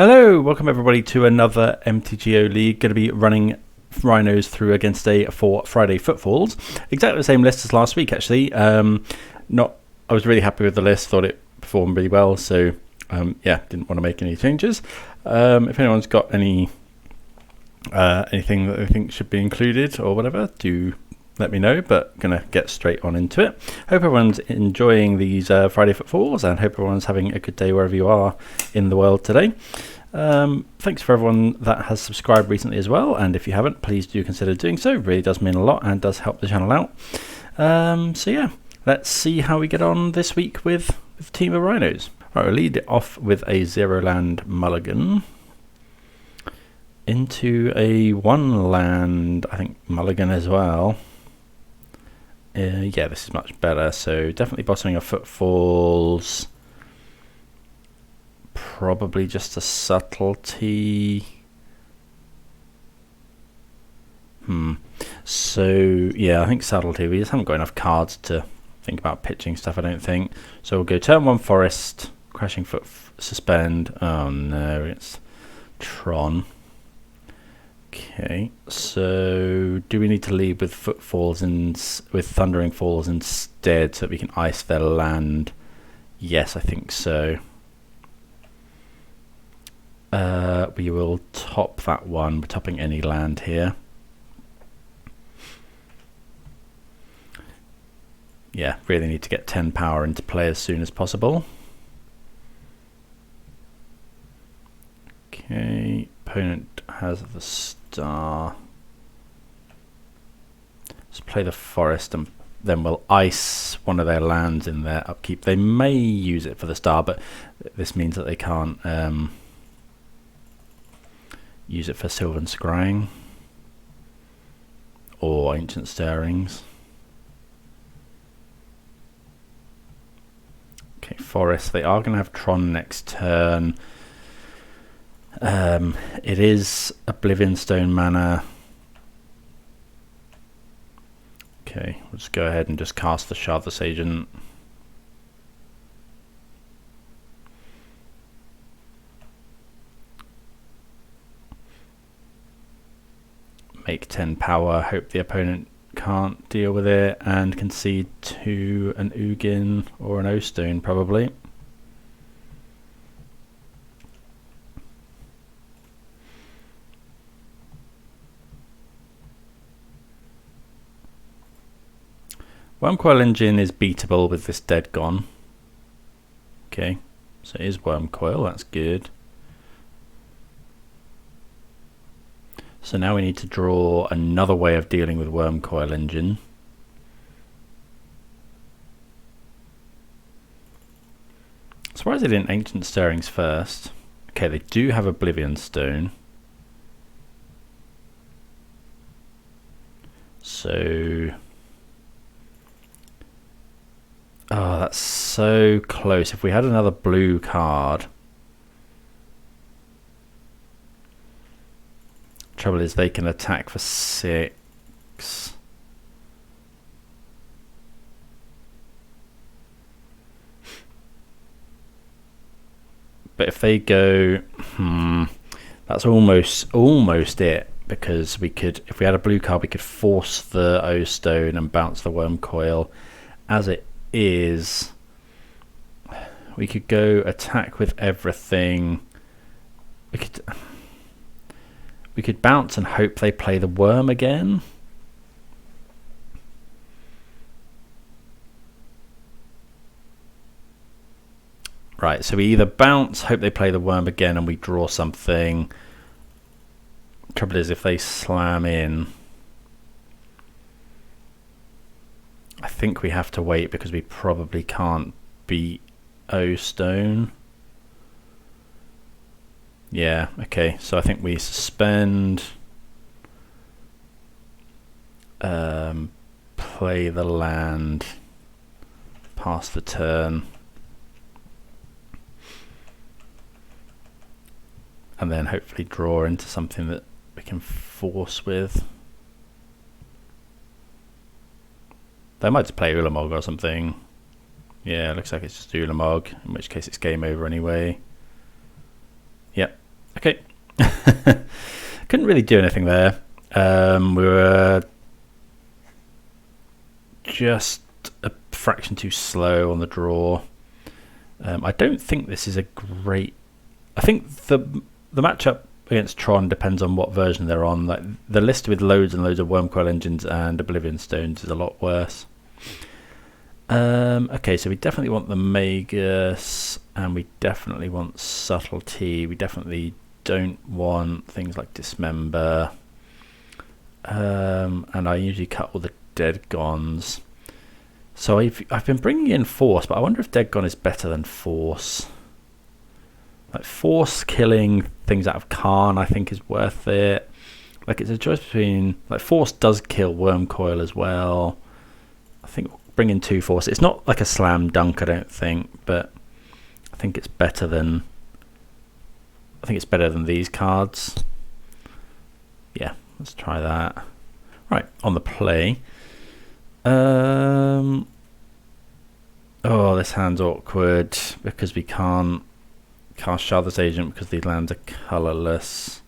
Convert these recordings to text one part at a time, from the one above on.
Hello, welcome everybody to another MTGO League. Going to be running Rhinos through against a for Friday Footfalls. Exactly the same list as last week, actually. I was really happy with the list. Thought it performed really well. So yeah, didn't want to make any changes. If anyone's got anything that they think should be included or whatever, do let me know, but gonna get straight on into it. Hope everyone's enjoying these Friday Footfalls and hope everyone's having a good day wherever you are in the world today. Thanks for everyone that has subscribed recently as well, and if you haven't, please do consider doing so. It really does mean a lot and does help the channel out. So yeah, let's see how we get on this week with Temur Rhinos. Right, we'll lead it off with a 0-land mulligan into a 1-land, I think, mulligan as well. Yeah, this is much better. So definitely bottoming a Footfalls. Probably just a Subtlety. So yeah, I think Subtlety. We just haven't got enough cards to think about pitching stuff, I don't think. So we'll go turn 1 Forest, Crashing Suspend. Oh no, it's Tron. Okay, so do we need to lead with Footfalls and with Thundering Falls instead so that we can ice their land? Yes, I think so. We will top that one. We're topping any land here. Yeah, really need to get 10 power into play as soon as possible. Okay, opponent has the star. Let's play the forest and then we'll ice one of their lands in their upkeep. They may use it for the star, but this means that they can't use it for Sylvan Scrying or Ancient Stirrings. Okay, Forest. They are going to have Tron next turn. It is Oblivion Stone mana. Okay, we'll just go ahead and just cast the Shardless Agent. Make 10 power, hope the opponent can't deal with it, and concede to an Ugin or an O-Stone probably. Wormcoil Engine is beatable with this dead gone. Okay, so it is Wormcoil, that's good. So now we need to draw another way of dealing with Wormcoil Engine. Surprised they didn't Ancient Stirrings first. Okay, they do have Oblivion Stone. So... oh, that's so close. If we had another blue card... trouble is they can attack for 6. But if they go, that's almost it, because we could, if we had a blue card, we could force the O-Stone and bounce the Wormcoil. As it is, we could go attack with everything. We could bounce and hope they play the worm again. Right, so we either bounce, hope they play the worm again, and we draw something. Trouble is, if they slam in, I think we have to wait because we probably can't beat O-Stone. Yeah, okay, so I think we suspend, play the land, pass the turn, and then hopefully draw into something that we can force with. They might just play Ulamog or something. Yeah, looks like it's just Ulamog, in which case it's game over anyway. Yep, Couldn't really do anything there. We were just a fraction too slow on the draw. I don't think this is a great... I think the matchup against Tron depends on what version they're on. Like the list with loads and loads of Wormcoil Engines and Oblivion Stones is a lot worse. Okay, so we definitely want the Magus, and we definitely want Subtlety. We definitely don't want things like Dismember. And I usually cut all the Dead Gons. So I've been bringing in Force, but I wonder if Dead Gone is better than Force. Like Force killing things out of Karn, I think is worth it. Like it's a choice between, like Force does kill Wormcoil as well. I think we'll bring in 2 Force. It's not like a slam dunk, I don't think, but I think it's better than these cards. Yeah, let's try that. Right, on the play. Oh, this hand's awkward because we can't cast Shardless Agent because the lands are colourless.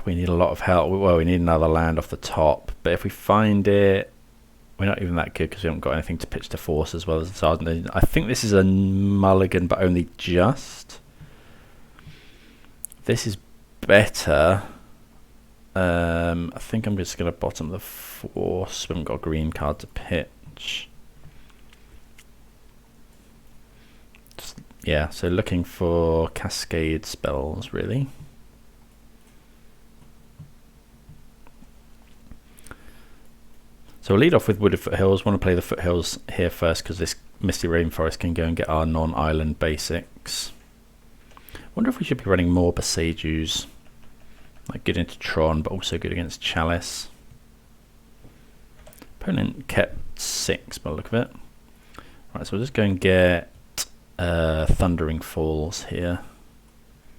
We need a lot of help. Well, we need another land off the top, but if we find it, we're not even that good because we haven't got anything to pitch to Force as well as the Sergeant. I think this is a mulligan, but only just. This is better. I think I'm just going to bottom the Force. We haven't got a green card to pitch. Yeah, so looking for Cascade spells, really. So we'll lead off with Wooded Foothills. Want to play the Foothills here first because this Misty Rainforest can go and get our non-island basics. Wonder if we should be running more Boseijus. Like good into Tron, but also good against Chalice. Opponent kept 6 by the look of it. Right, so we'll just go and get Thundering Falls here.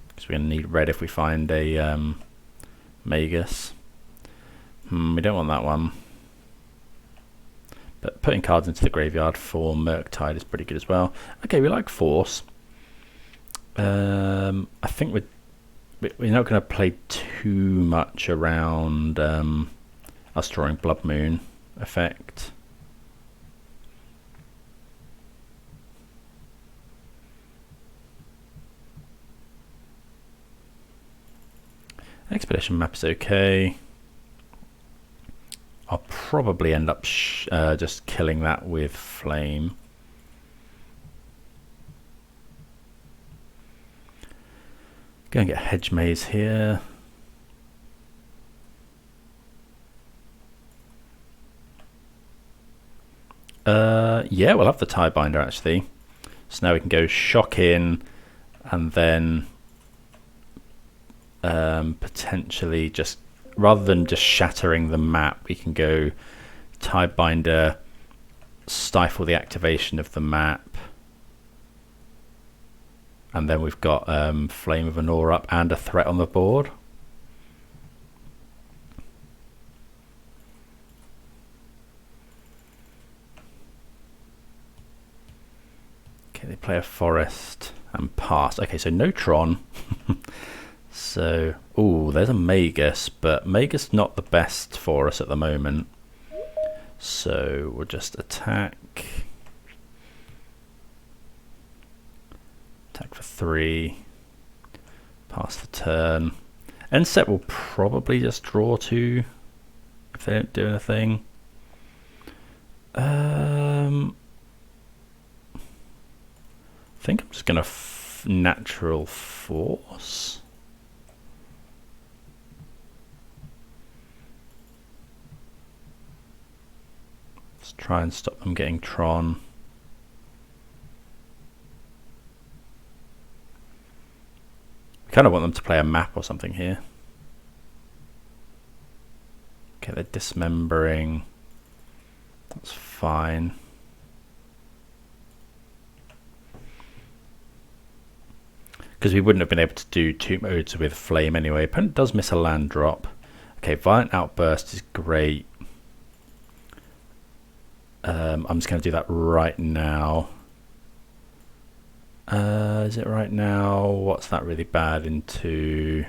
Because we're going to need red if we find a Magus. We don't want that one. But putting cards into the graveyard for Murktide is pretty good as well. Okay, we like Force. I think we're not going to play too much around us drawing Blood Moon effect. Expedition map is okay. I'll probably end up just killing that with Flame. Go and get Hedge Maze here. Yeah, we'll have the Tidebinder actually. So now we can go Shock in and then potentially just, rather than just shattering the map, we can go Tidebinder, stifle the activation of the map. And then we've got Flame of Anor up and a threat on the board. Okay, they play a forest and pass. Okay, so no Tron. So, ooh, there's a Magus, but Magus not the best for us at the moment. So we'll just attack. Attack for 3. Pass the turn. End set will probably just draw 2 if they don't do anything. I think I'm just going to natural force. Let's try and stop them getting Tron. I kind of want them to play a map or something here. Okay, they're dismembering. That's fine. Because we wouldn't have been able to do 2 modes with Flame anyway. Opponent does miss a land drop. Okay, Violent Outburst is great. I'm just going to do that right now. Is it right now? What's that really bad into?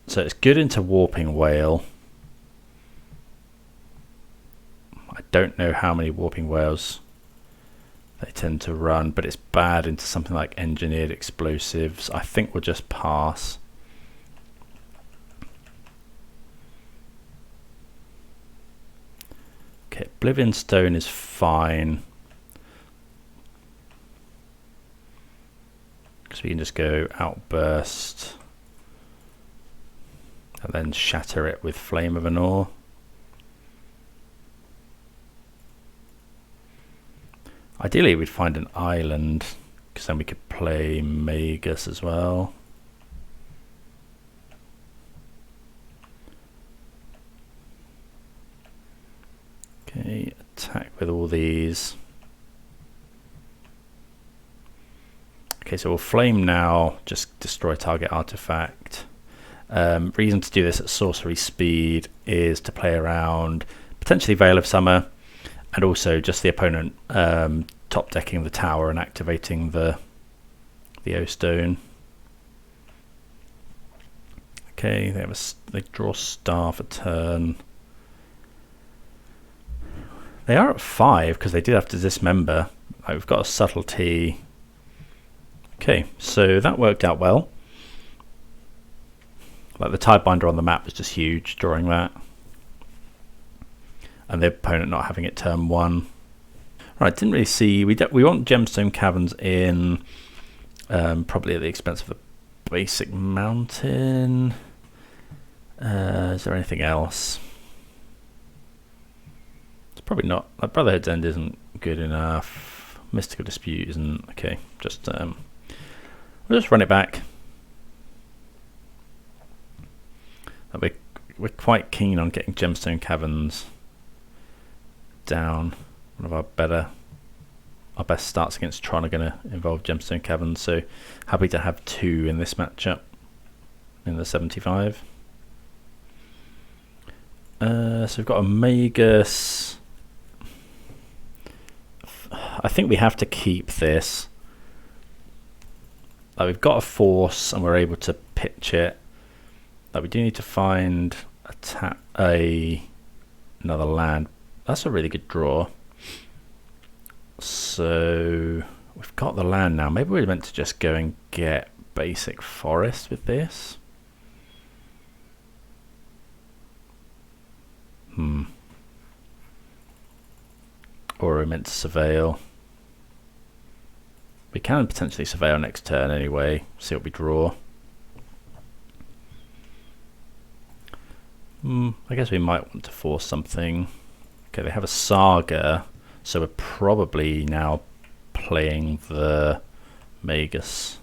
So it's good into Warping Whale. I don't know how many Warping Whales they tend to run, but it's bad into something like Engineered Explosives. I think we'll just pass. Okay, Oblivion Stone is fine. Because we can just go Outburst and then shatter it with Flame of Anor. Ideally we'd find an island, because then we could play Magus as well. Okay, attack with all these. Okay, so we'll flame now, just destroy target artifact. Reason to do this at sorcery speed is to play around potentially Veil of Summer, and also just the opponent top decking the tower and activating the O-Stone. Okay, they draw Star for turn. They are at 5 because they did have to dismember. We've got a Subtlety. Okay, so that worked out well. Like the Tidebinder on the map was just huge drawing that. And the opponent not having it turn 1. Right, didn't really see. We want Gemstone Caverns in, probably at the expense of the basic mountain. Is there anything else? It's probably not. Like Brotherhood's End isn't good enough. Mystical Dispute isn't. Okay, just we'll just run it back. We're quite keen on getting Gemstone Caverns down. One of our best starts against Tron are going to involve Gemstone Caverns, so happy to have 2 in this matchup in the 75. So we've got a Magus. I think we have to keep this. We've got a Force and we're able to pitch it. We do need to find another land. That's a really good draw. So we've got the land now. Maybe we're meant to just go and get basic forest with this. Or we're meant to surveil. We can potentially surveil next turn anyway. See what we draw. I guess we might want to force something. Okay, they have a Saga, so we're probably now playing the Magus.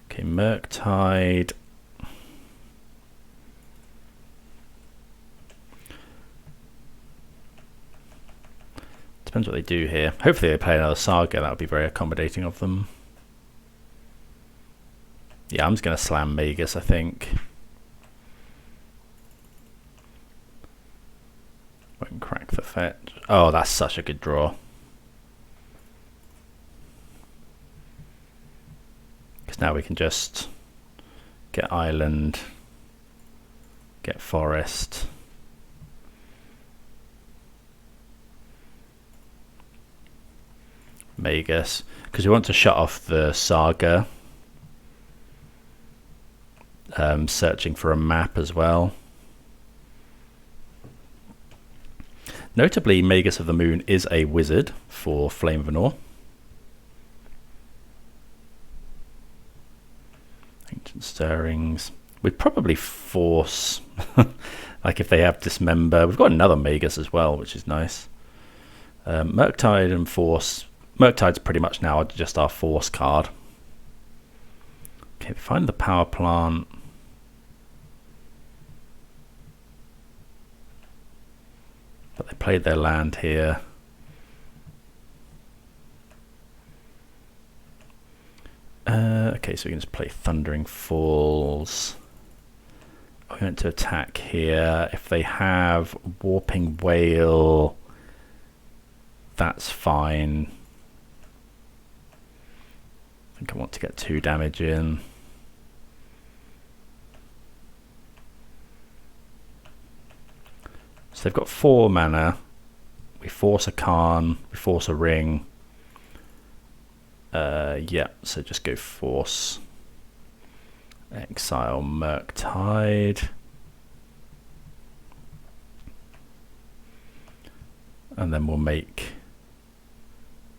Okay, Murktide. Depends what they do here. Hopefully they play another Saga. That would be very accommodating of them. Yeah, I'm just going to slam Magus, I think. Won't crack the fetch. Oh, that's such a good draw. Because now we can just get island, get forest. Magus, because we want to shut off the Saga. Searching for a map as well. Notably, Magus of the Moon is a wizard for Flame of Anor. Ancient Stirrings. We'd probably force, like if they have Dismember. We've got another Magus as well, which is nice. Murktide and Force. Murktide's pretty much now just our Force card. Okay, find the power plant. But they played their land here. Okay, so we can just play Thundering Falls. We're going to attack here. If they have Warping Whale, that's fine. think I want to get 2 damage in. So they've got 4 mana. We force a Karn, we force a ring. Yeah, so just go force. Exile Murktide. And then we'll make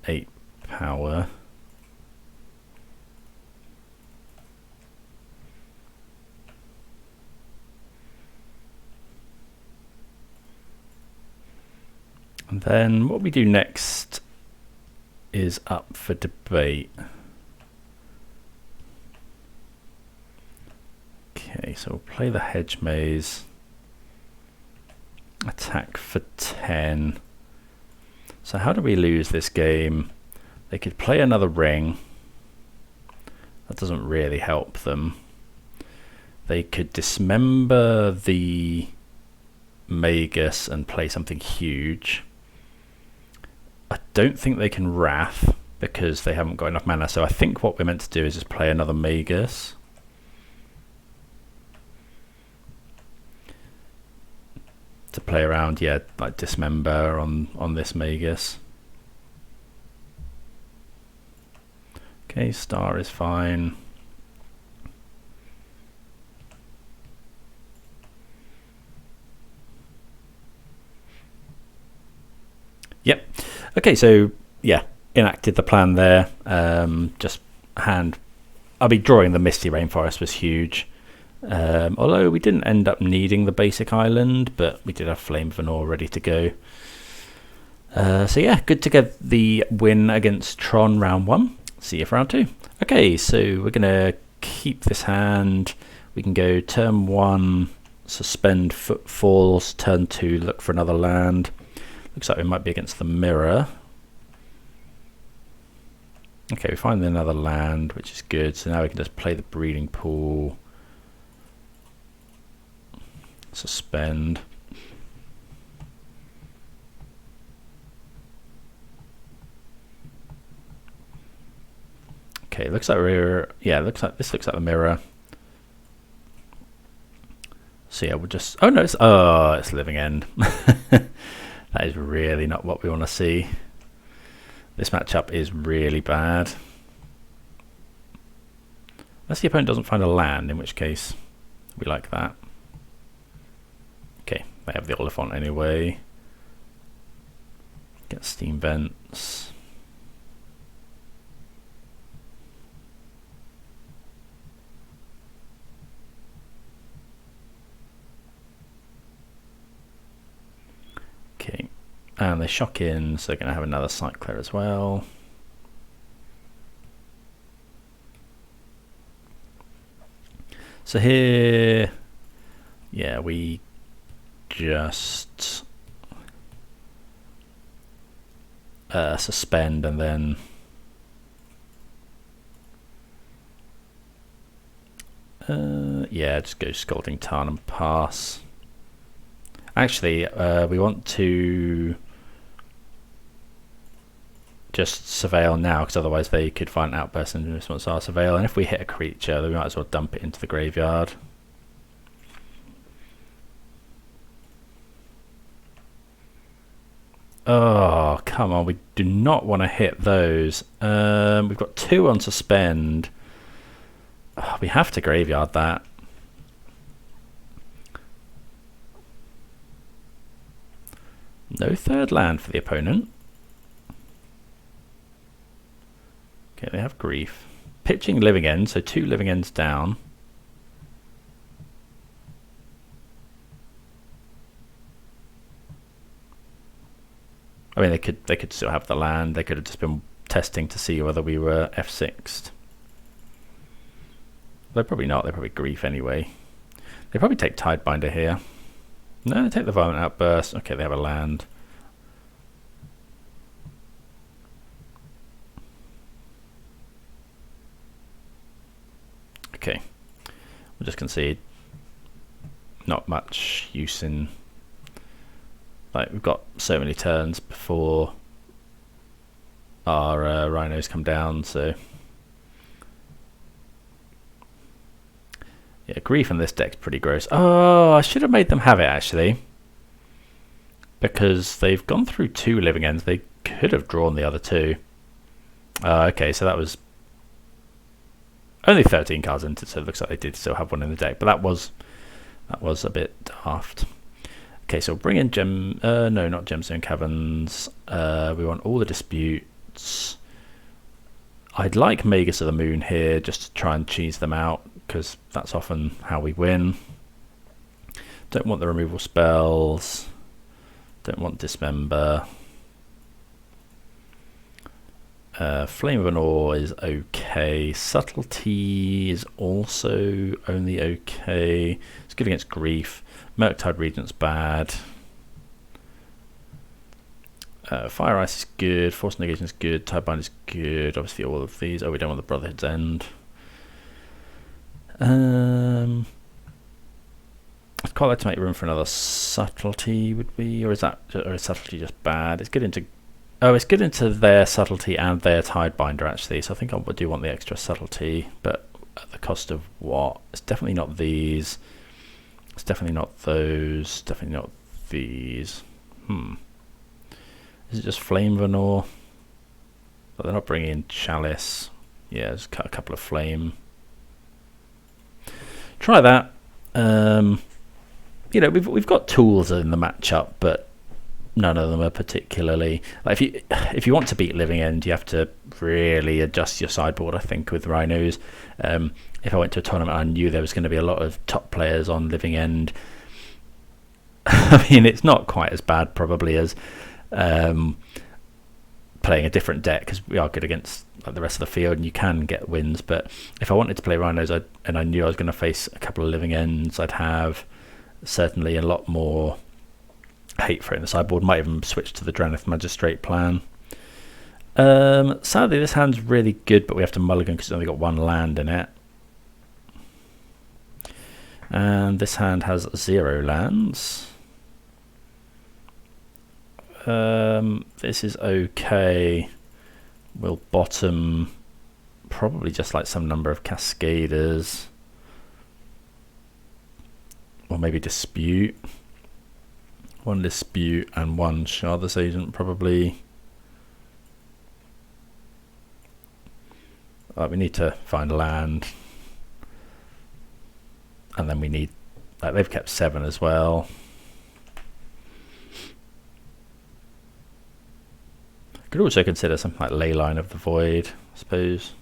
8 power. And then what we do next is up for debate. Okay, so we'll play the Hedge Maze. Attack for 10. So how do we lose this game? They could play another ring. That doesn't really help them. They could dismember the Magus and play something huge. I don't think they can Wrath because they haven't got enough mana. So I think what we're meant to do is just play another Magus. To play around, yeah, like Dismember on this Magus. Okay, Star is fine. Yep. Okay, so yeah, enacted the plan there. Just I'll be drawing the Misty Rainforest was huge. Although we didn't end up needing the basic island, but we did have Flame of Anor ready to go. So yeah, good to get the win against Tron round 1. See you for round 2. Okay, so we're going to keep this hand. We can go turn 1, suspend Footfalls, turn 2, look for another land. Looks like we might be against the mirror. Okay, we find another land, which is good. So now we can just play the breeding pool. Suspend. Okay, looks like this looks like the mirror. So yeah, we'll just it's Living End. That is really not what we want to see. This matchup is really bad. Unless the opponent doesn't find a land, in which case we like that. Okay, they have the Oliphant anyway. Get Steam Vents. Okay, and they shock in, so they're going to have another Cycler as well. So here, yeah, we just suspend and then yeah, just go Scalding Tarn and pass. Actually, we want to just Surveil now, because otherwise they could find an Outburst and response our Surveil, and if we hit a creature, then we might as well dump it into the graveyard. Oh, come on, we do not want to hit those. We've got 2 on suspend. Oh, we have to graveyard that. No third land for the opponent. Okay, they have Grief. Pitching Living End, so 2 Living Ends down. I mean, they could still have the land. They could have just been testing to see whether we were F6'd. They're probably not. They're probably Grief anyway. They probably take Tidebinder here. No, they take the Violent Outburst. Okay, they have a land. Okay, we'll just concede. Not much use in... Like, we've got so many turns before our rhinos come down, so Yeah, Grief in this deck's pretty gross. Oh, I should have made them have it, actually. Because they've gone through 2 living ends. They could have drawn the other 2. Okay, so that was only 13 cards into it, so it looks like they did still have one in the deck. But that was a bit daft. Okay, so bring in no, not Gemstone Caverns. We want all the disputes. I'd like Magus of the Moon here, just to try and cheese them out, because that's often how we win. Don't want the removal spells. Don't want Dismember. Flame of Anor is okay. Subtlety is also only okay. It's good against Grief. Murktide Regent's bad. Fire Ice is good. Force of Negation is good. Tidebinder is good. Obviously all of these. Oh, we don't want the Brotherhood's End. I'd quite like to make room for another Subtlety, would we? Or is Subtlety just bad? It's good into... Oh, it's good into their Subtlety and their Tidebinder, actually. So I think I do want the extra Subtlety, but at the cost of what? It's definitely not these. It's definitely not those. Definitely not these. Is it just Flame of Anor? But they're not bringing in Chalice. Yeah, just cut a couple of Flame. Try that. You know, we've got tools in the matchup, but none of them are particularly like, if you want to beat Living End, you have to really adjust your sideboard, I think, with Rhinos. If I went to a tournament, I knew there was going to be a lot of top players on Living End. I mean, it's not quite as bad probably as playing a different deck, because we are good against like the rest of the field and you can get wins. But if I wanted to play Rhinos and I knew I was going to face a couple of Living Ends, I'd have certainly a lot more hate for it in the sideboard. Might even switch to the Dranith Magistrate plan. Sadly this hand's really good, but we have to mulligan because it's only got 1 land in it. And this hand has 0 lands. This is okay. We'll bottom probably just like some number of Cascaders. Or maybe Dispute. 1 Dispute and 1 Shardless Agent probably. We need to find land. And then we need, like, they've kept 7 as well. Could also consider something like Leyline of the Void, I suppose.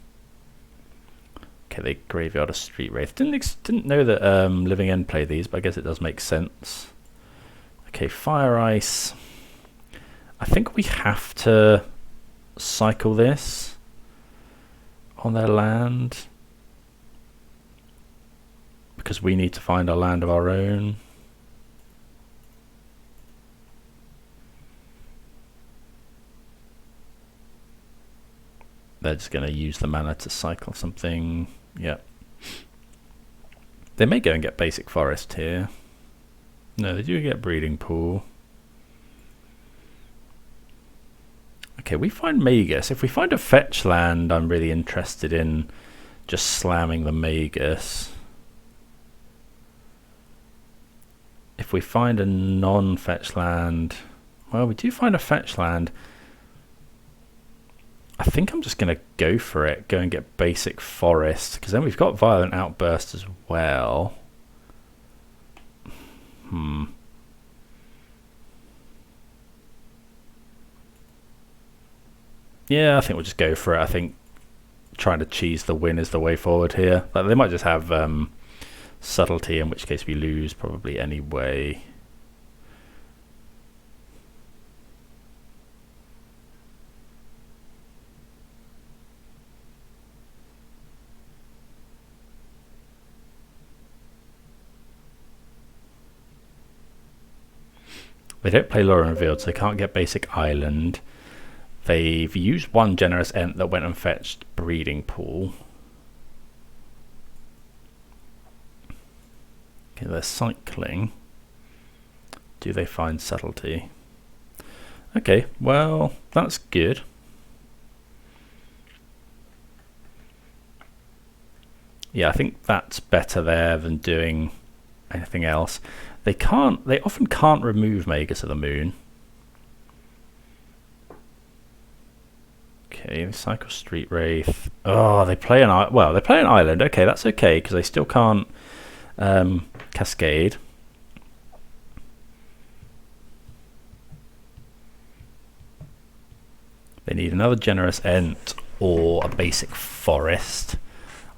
Okay, they graveyard a Street Wraith. Didn't know that Living End play these, but I guess it does make sense. Okay, Fire Ice. I think we have to cycle this on their land, because we need to find our land of our own. They're just going to use the mana to cycle something. Yeah. They may go and get Basic Forest here. No, they do get Breeding Pool. Okay, we find Magus. If we find a fetch land, I'm really interested in just slamming the Magus. If we find a non-fetch land... Well, we do find a fetch land. I think I'm just going to go for it. Go and get Basic Forest. Because then we've got Violent Outburst as well. Yeah, I think we'll just go for it. I think trying to cheese the win is the way forward here. Like, they might just have Subtlety, in which case we lose probably anyway. They don't play Lórien Revealed, so they can't get Basic Island. They've used 1 Generous Ent that went and fetched Breeding Pool. Okay, they're cycling. Do they find Subtlety? Okay, well, that's good. Yeah, I think that's better there than doing anything else. They often can't remove Magus of the Moon. Okay, cycle Street Wraith. Oh, they play an island. Okay, that's okay because they still can't cascade. They need another generous Ent or a basic forest.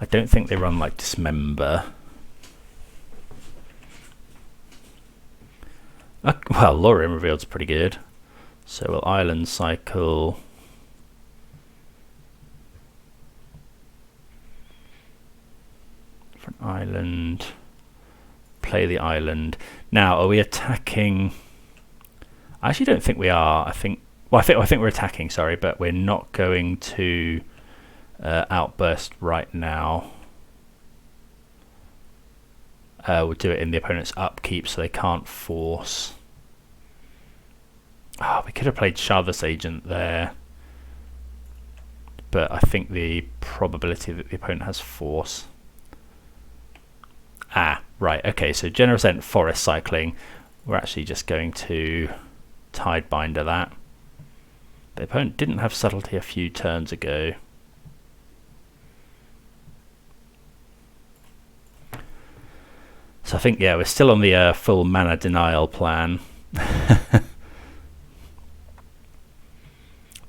I don't think they run like Dismember. Well, Lórien Revealed's pretty good. So we'll island cycle. For an island. Play the island. Now, are we attacking? I actually don't think we are. I think we're attacking, sorry, but we're not going to outburst right now. We'll do it in the opponent's upkeep so they can't force. Oh, we could have played Shardless Agent there. But I think the probability that the opponent has force. Ah, right, okay, so Generous Ent Forest cycling. We're actually just going to Tidebinder that. The opponent didn't have Subtlety a few turns ago. So I think, yeah, we're still on the full mana denial plan.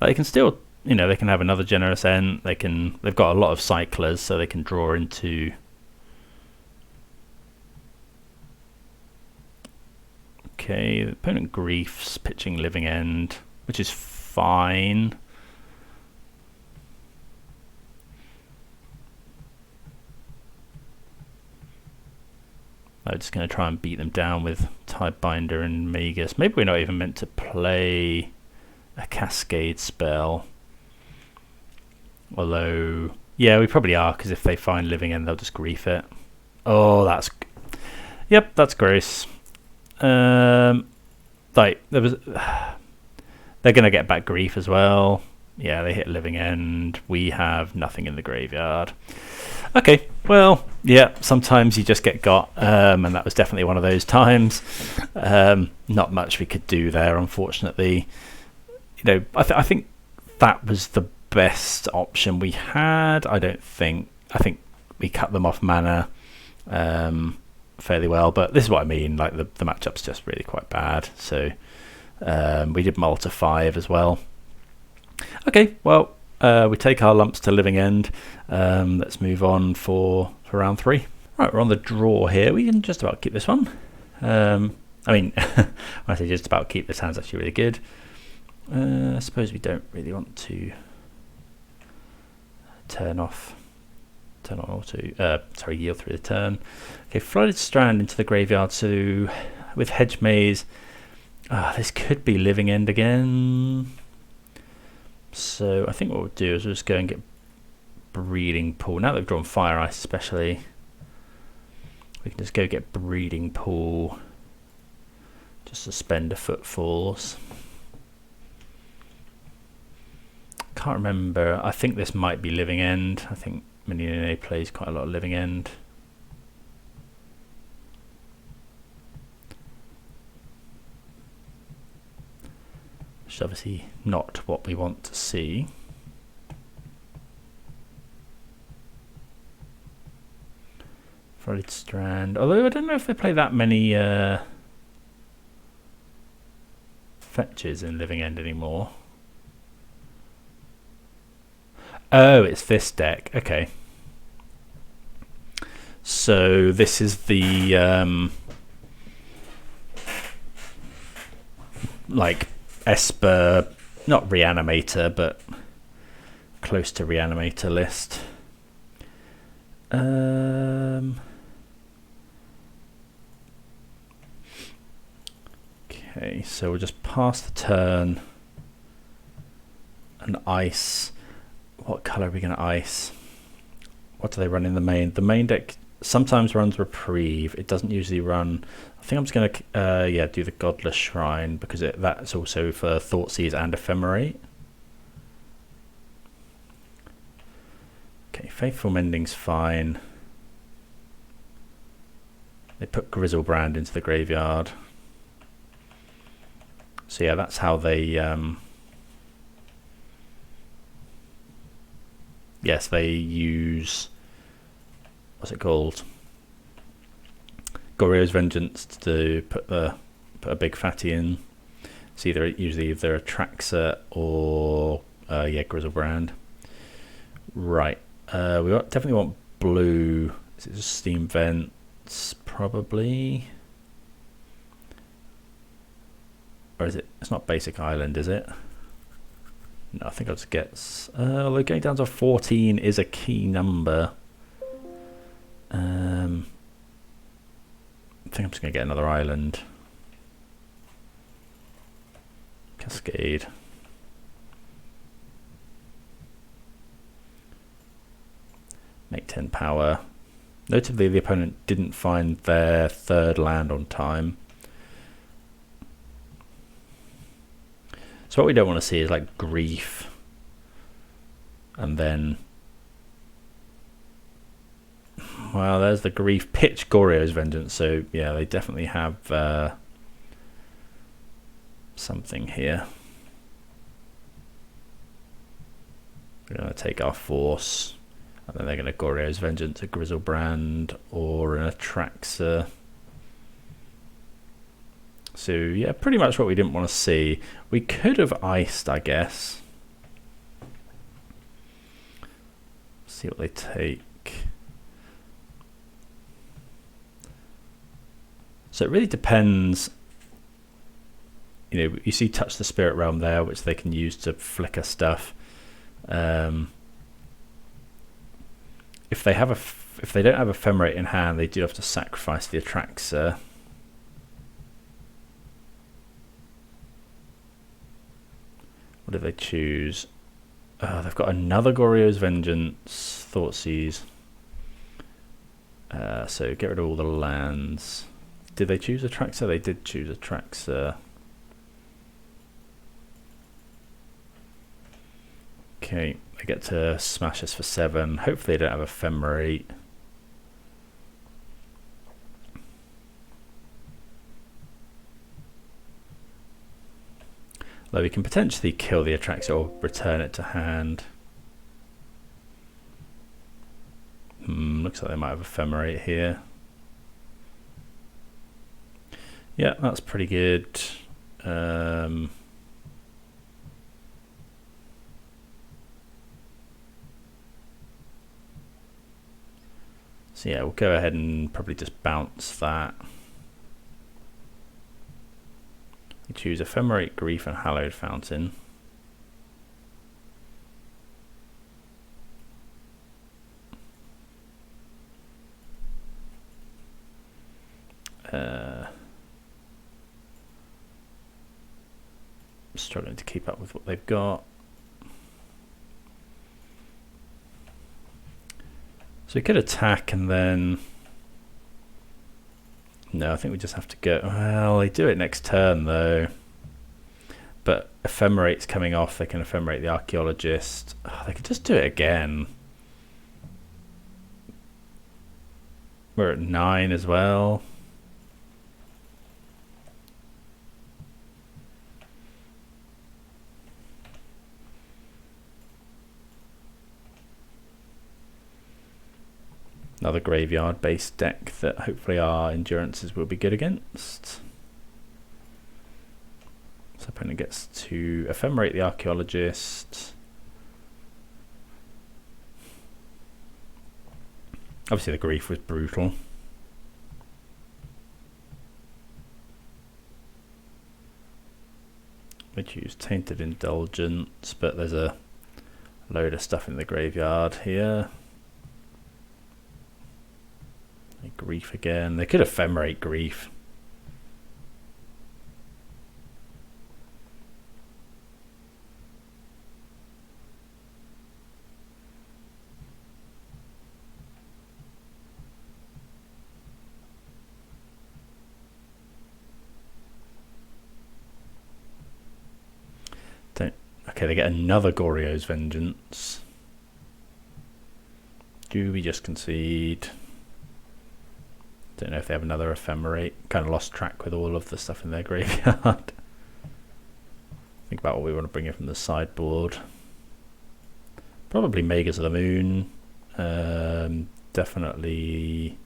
They can still, they can have another Generous Ent. They've got a lot of cyclers, so they can draw into. Okay, the opponent griefs, pitching Living End, which is fine. I'm just going to try and beat them down with Tidebinder and Magus. Maybe we're not even meant to play a Cascade spell. Although, yeah, we probably are, because if they find Living End, they'll just grief it. Oh, yep, that's gross. Like, they're going to get back grief as well. Yeah, they hit Living End. We have nothing in the graveyard. Okay, well, yeah, sometimes you just get got, and that was definitely one of those times. Not much we could do there, unfortunately. I think that was the best option we had. I think we cut them off mana fairly well, but this is what I mean. Like the matchup's just really quite bad. So we did Malta 5 as well. Okay, well. We take our lumps to Living End. Let's move on for round 3. Right, we're on the draw here. We can just about keep this one. I mean, when I say just about keep, this hand's actually really good. I suppose we don't really want to turn on auto. Yield through the turn. Okay, Flooded Strand into the graveyard. So with Hedge Maze, this could be Living End again. So I think what we'll do is we'll just go and get Breeding Pool. Now that we've drawn Fire Ice especially, we can just go get Breeding Pool. Just suspend a Footfalls. Can't remember. I think this might be Living End. I think Minine plays quite a lot of Living End. Which is obviously not what we want to see. Flooded Strand. Although I don't know if they play that many fetches in Living End anymore. Oh, it's this deck. Okay. So this is the like Esper, not Reanimator, but close to Reanimator list. Okay, so we'll just pass the turn and ice. What colour are we going to ice? What do they run in the main? The main deck sometimes runs Reprieve. It doesn't usually run. I think I'm just going to do the Godless Shrine because that's also for Thoughtseize and Ephemerate. Okay, Faithful Mending's fine. They put Grizzlebrand into the graveyard. So yeah, that's how they... yes, they use... what's it called? Goryo's Vengeance to put a big fatty in. It's usually either a Traxxas or yeah, Grizzlebrand. Right. We definitely want blue. Is it just Steam Vents? Probably. Or is it? It's not Basic Island, is it? No, I think I'll just get... although going down to 14 is a key number. I think I'm just going to get another island. Cascade. Make 10 power. Notably, the opponent didn't find their third land on time. So what we don't want to see is like Grief. And then... well, there's the Grief. Pitch Goryo's Vengeance. So yeah, they definitely have something here. We're going to take our Force. And then they're going to Goryo's Vengeance, a Grizzlebrand, or an Atraxa. So yeah, pretty much what we didn't want to see. We could have iced, I guess. See what they take. So it really depends. You know, you see Touch the Spirit Realm there, which they can use to flicker stuff. If they have if they don't have Ephemerate in hand, they do have to sacrifice the Atraxa. What do they choose? They've got another Goryo's Vengeance, Thoughtseize. So get rid of all the lands. Did they choose Atraxa? They did choose Atraxa. Okay, they get to smash us for 7. Hopefully they don't have Ephemerate. Though we can potentially kill the Atraxa or return it to hand. Looks like they might have Ephemerate here. Yeah, that's pretty good. So yeah, we'll go ahead and probably just bounce that. We choose Ephemerate, Grief, and Hallowed Fountain. Struggling to keep up with what they've got. So we could attack and then... no, I think we just have to go... well, they do it next turn though. But Ephemerate's coming off. They can Ephemerate the Archaeologist. Oh, they could just do it again. We're at 9 as well. Another graveyard based deck that hopefully our endurances will be good against. So opponent gets to Ephemerate the Archaeologist. Obviously the Grief was brutal. We choose Tainted Indulgence, but there's a load of stuff in the graveyard here. Grief again. They could Ephemerate Grief. Okay, they get another Goryo's Vengeance. Do we just concede? Don't know if they have another ephemerate. Kind of lost track with all of the stuff in their graveyard. Think about what we want to bring in from the sideboard. Probably Magus of the Moon. Definitely.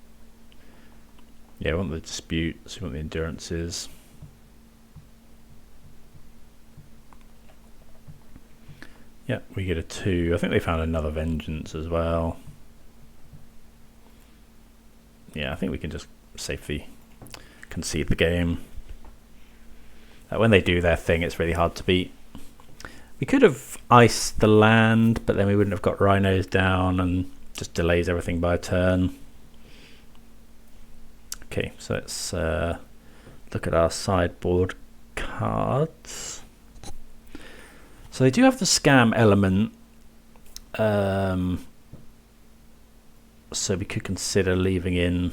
Yeah, we want the disputes, we want the endurances. Yeah, we get a 2. I think they found another vengeance as well. Yeah, I think we can just safely concede the game. When they do their thing, it's really hard to beat. We could have iced the land, but then we wouldn't have got rhinos down and just delays everything by a turn. Okay, so let's look at our sideboard cards. So they do have the scam element. So we could consider leaving in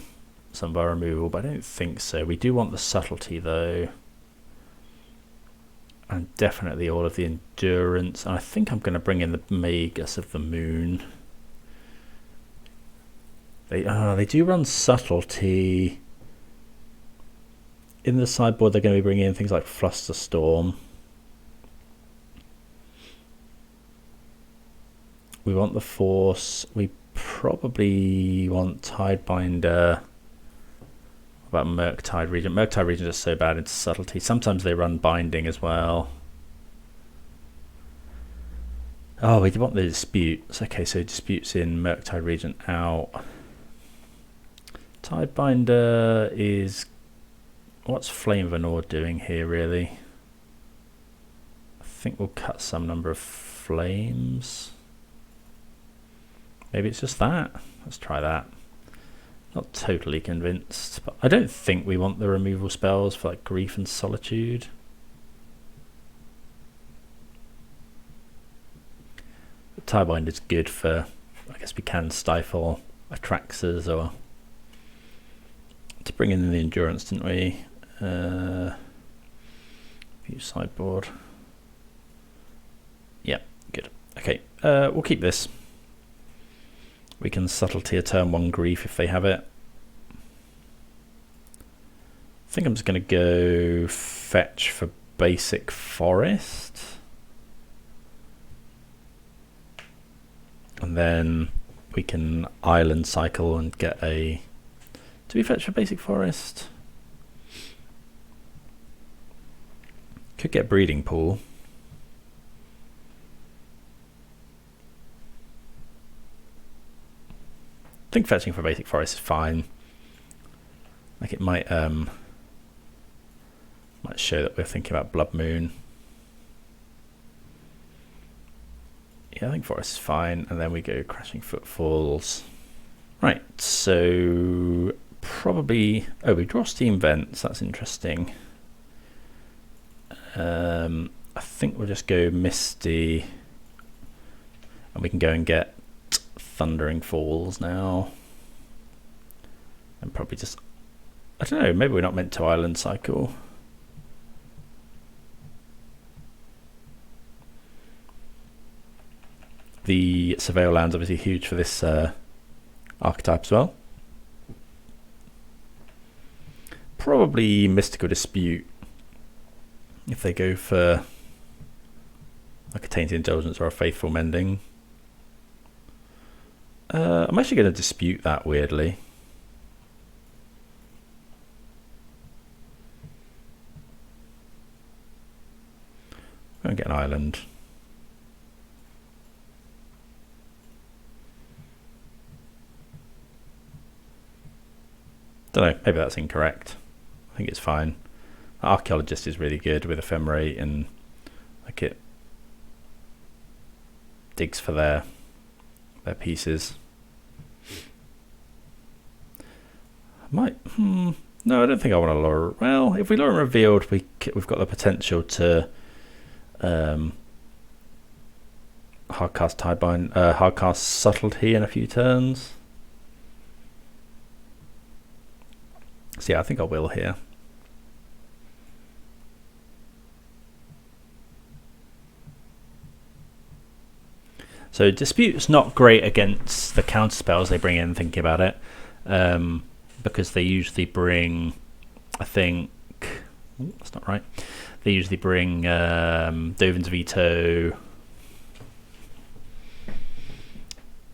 some of our removal, but I don't think so. We do want the subtlety though. And definitely all of the endurance. And I think I'm going to bring in the Magus of the Moon. They do run subtlety. In the sideboard, they're going to be bringing in things like Flusterstorm. We want the Force. We probably want Tidebinder. About Murktide Regent. Murktide Regent is so bad into subtlety. Sometimes they run binding as well. Oh, we want the disputes. Okay, so disputes in, Murktide Regent out. Tidebinder is... What's Flame of Anor doing here, really? I think we'll cut some number of flames. Maybe it's just that. Let's try that. Not totally convinced, but I don't think we want the removal spells for like Grief and Solitude. But Tidebinder is good for, I guess we can stifle Atraxas or to bring in the endurance, didn't we? View sideboard. Yeah, good. Okay, we'll keep this. We can subtlety a turn 1 grief if they have it. I think I'm just going to go fetch for basic forest. And then we can island cycle and get a... Do we fetch for basic forest? Could get breeding pool. I think fetching for basic forest is fine. Like it might show that we're thinking about Blood Moon. Yeah, I think forest is fine, and then we go Crashing Footfalls. Right, so probably we draw Steam Vents, that's interesting. I think we'll just go Misty, and we can go and get Thundering Falls now, and probably just, I don't know, maybe we're not meant to island cycle. The Surveil land's obviously huge for this archetype as well. Probably Mystical Dispute if they go for like a Tainted Indulgence or a Faithful Mending. I'm actually going to dispute that, weirdly. I'm going to get an island. Don't know, maybe that's incorrect. I think it's fine. Archaeologist is really good with Ephemerate, and like it digs for their pieces. No, I don't think I want to Lórien. Well, if we Lórien Revealed, we've got the potential to hardcast Tidebinder, hardcast Subtlety in a few turns. So yeah, I think I will here. So Dispute's not great against the counter spells they bring in, thinking about it. because they usually bring, I think, that's not right. They usually bring Dovin's Veto.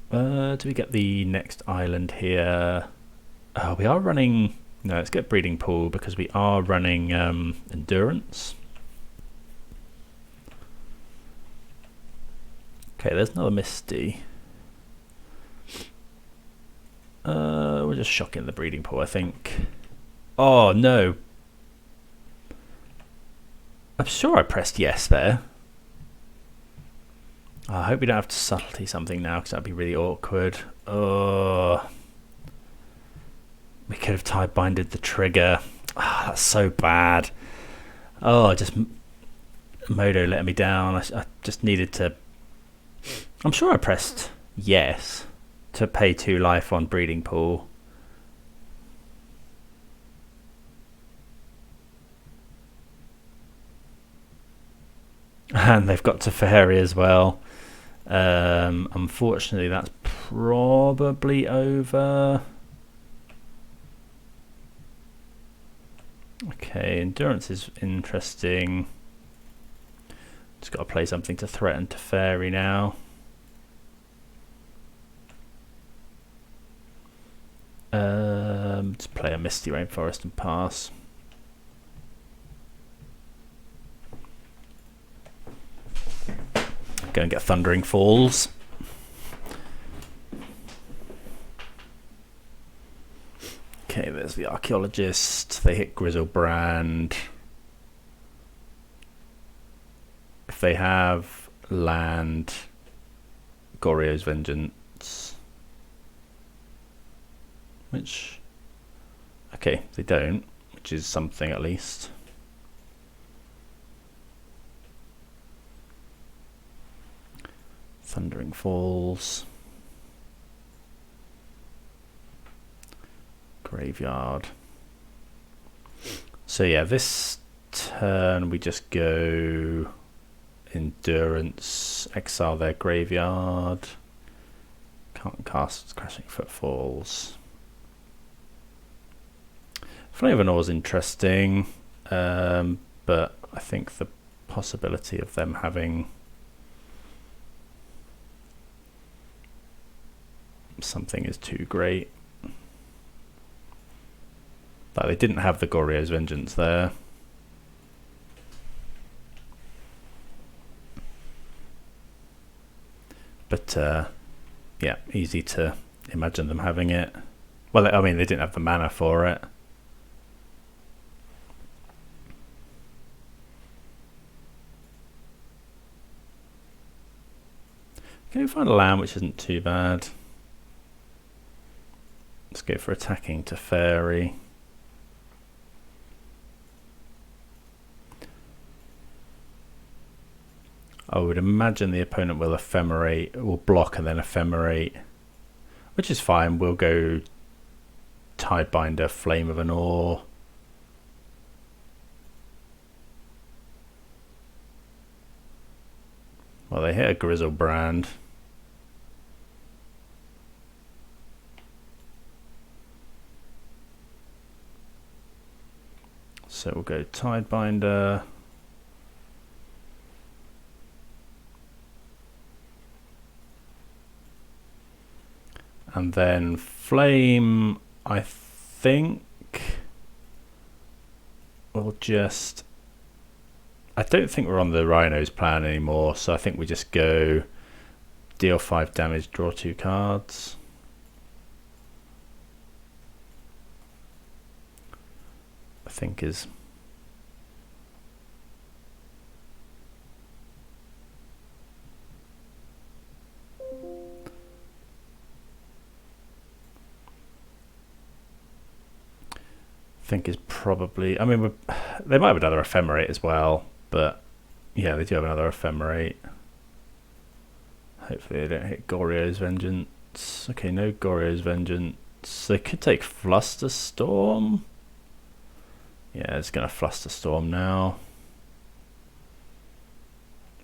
Do we get the next island here? Oh, we are running. No, let's get Breeding Pool because we are running Endurance. Okay, there's another Misty. We're just shocking the Breeding Pool, I think. Oh no. I'm sure I pressed yes there. I hope we don't have to subtlety something now because that'd be really awkward. Oh, we could have Tidebinded the trigger. Oh, that's so bad. Oh, just Modo letting me down. I just needed to. I'm sure I pressed yes to pay 2 life on Breeding Pool. And they've got Teferi as well. Unfortunately, that's probably over. Okay, Endurance is interesting. Just got to play something to threaten Teferi now. Just play a Misty Rainforest and pass. Go and get Thundering Falls. Okay, there's the Archaeologist. They hit Grizzlebrand. If they have land, Goryo's Vengeance. Which, okay, they don't, which is something at least. Thundering Falls. Graveyard. So yeah, this turn we just go Endurance, exile their graveyard. Can't cast Crashing Footfalls. Flame of Anor is interesting, but I think the possibility of them having something is too great. Like they didn't have the Goryo's Vengeance there. But yeah, easy to imagine them having it. Well, I mean, they didn't have the mana for it. Can we find a land which isn't too bad? Let's go for attacking Teferi. I would imagine the opponent will ephemerate, will block and then ephemerate, which is fine. We'll go Tidebinder, Flame of Anor. Well, they hit a Grizzlebrand. So we'll go Tidebinder. And then Flame, I think we'll just... I don't think we're on the Rhinos plan anymore, so I think we just go deal 5 damage, draw 2 cards. I think is... probably... I mean, they might have another Ephemerate as well, but yeah, they do have another Ephemerate. Hopefully they don't hit Goryo's Vengeance. Okay, no Goryo's Vengeance. They could take Flusterstorm. Yeah, it's going to Flusterstorm now.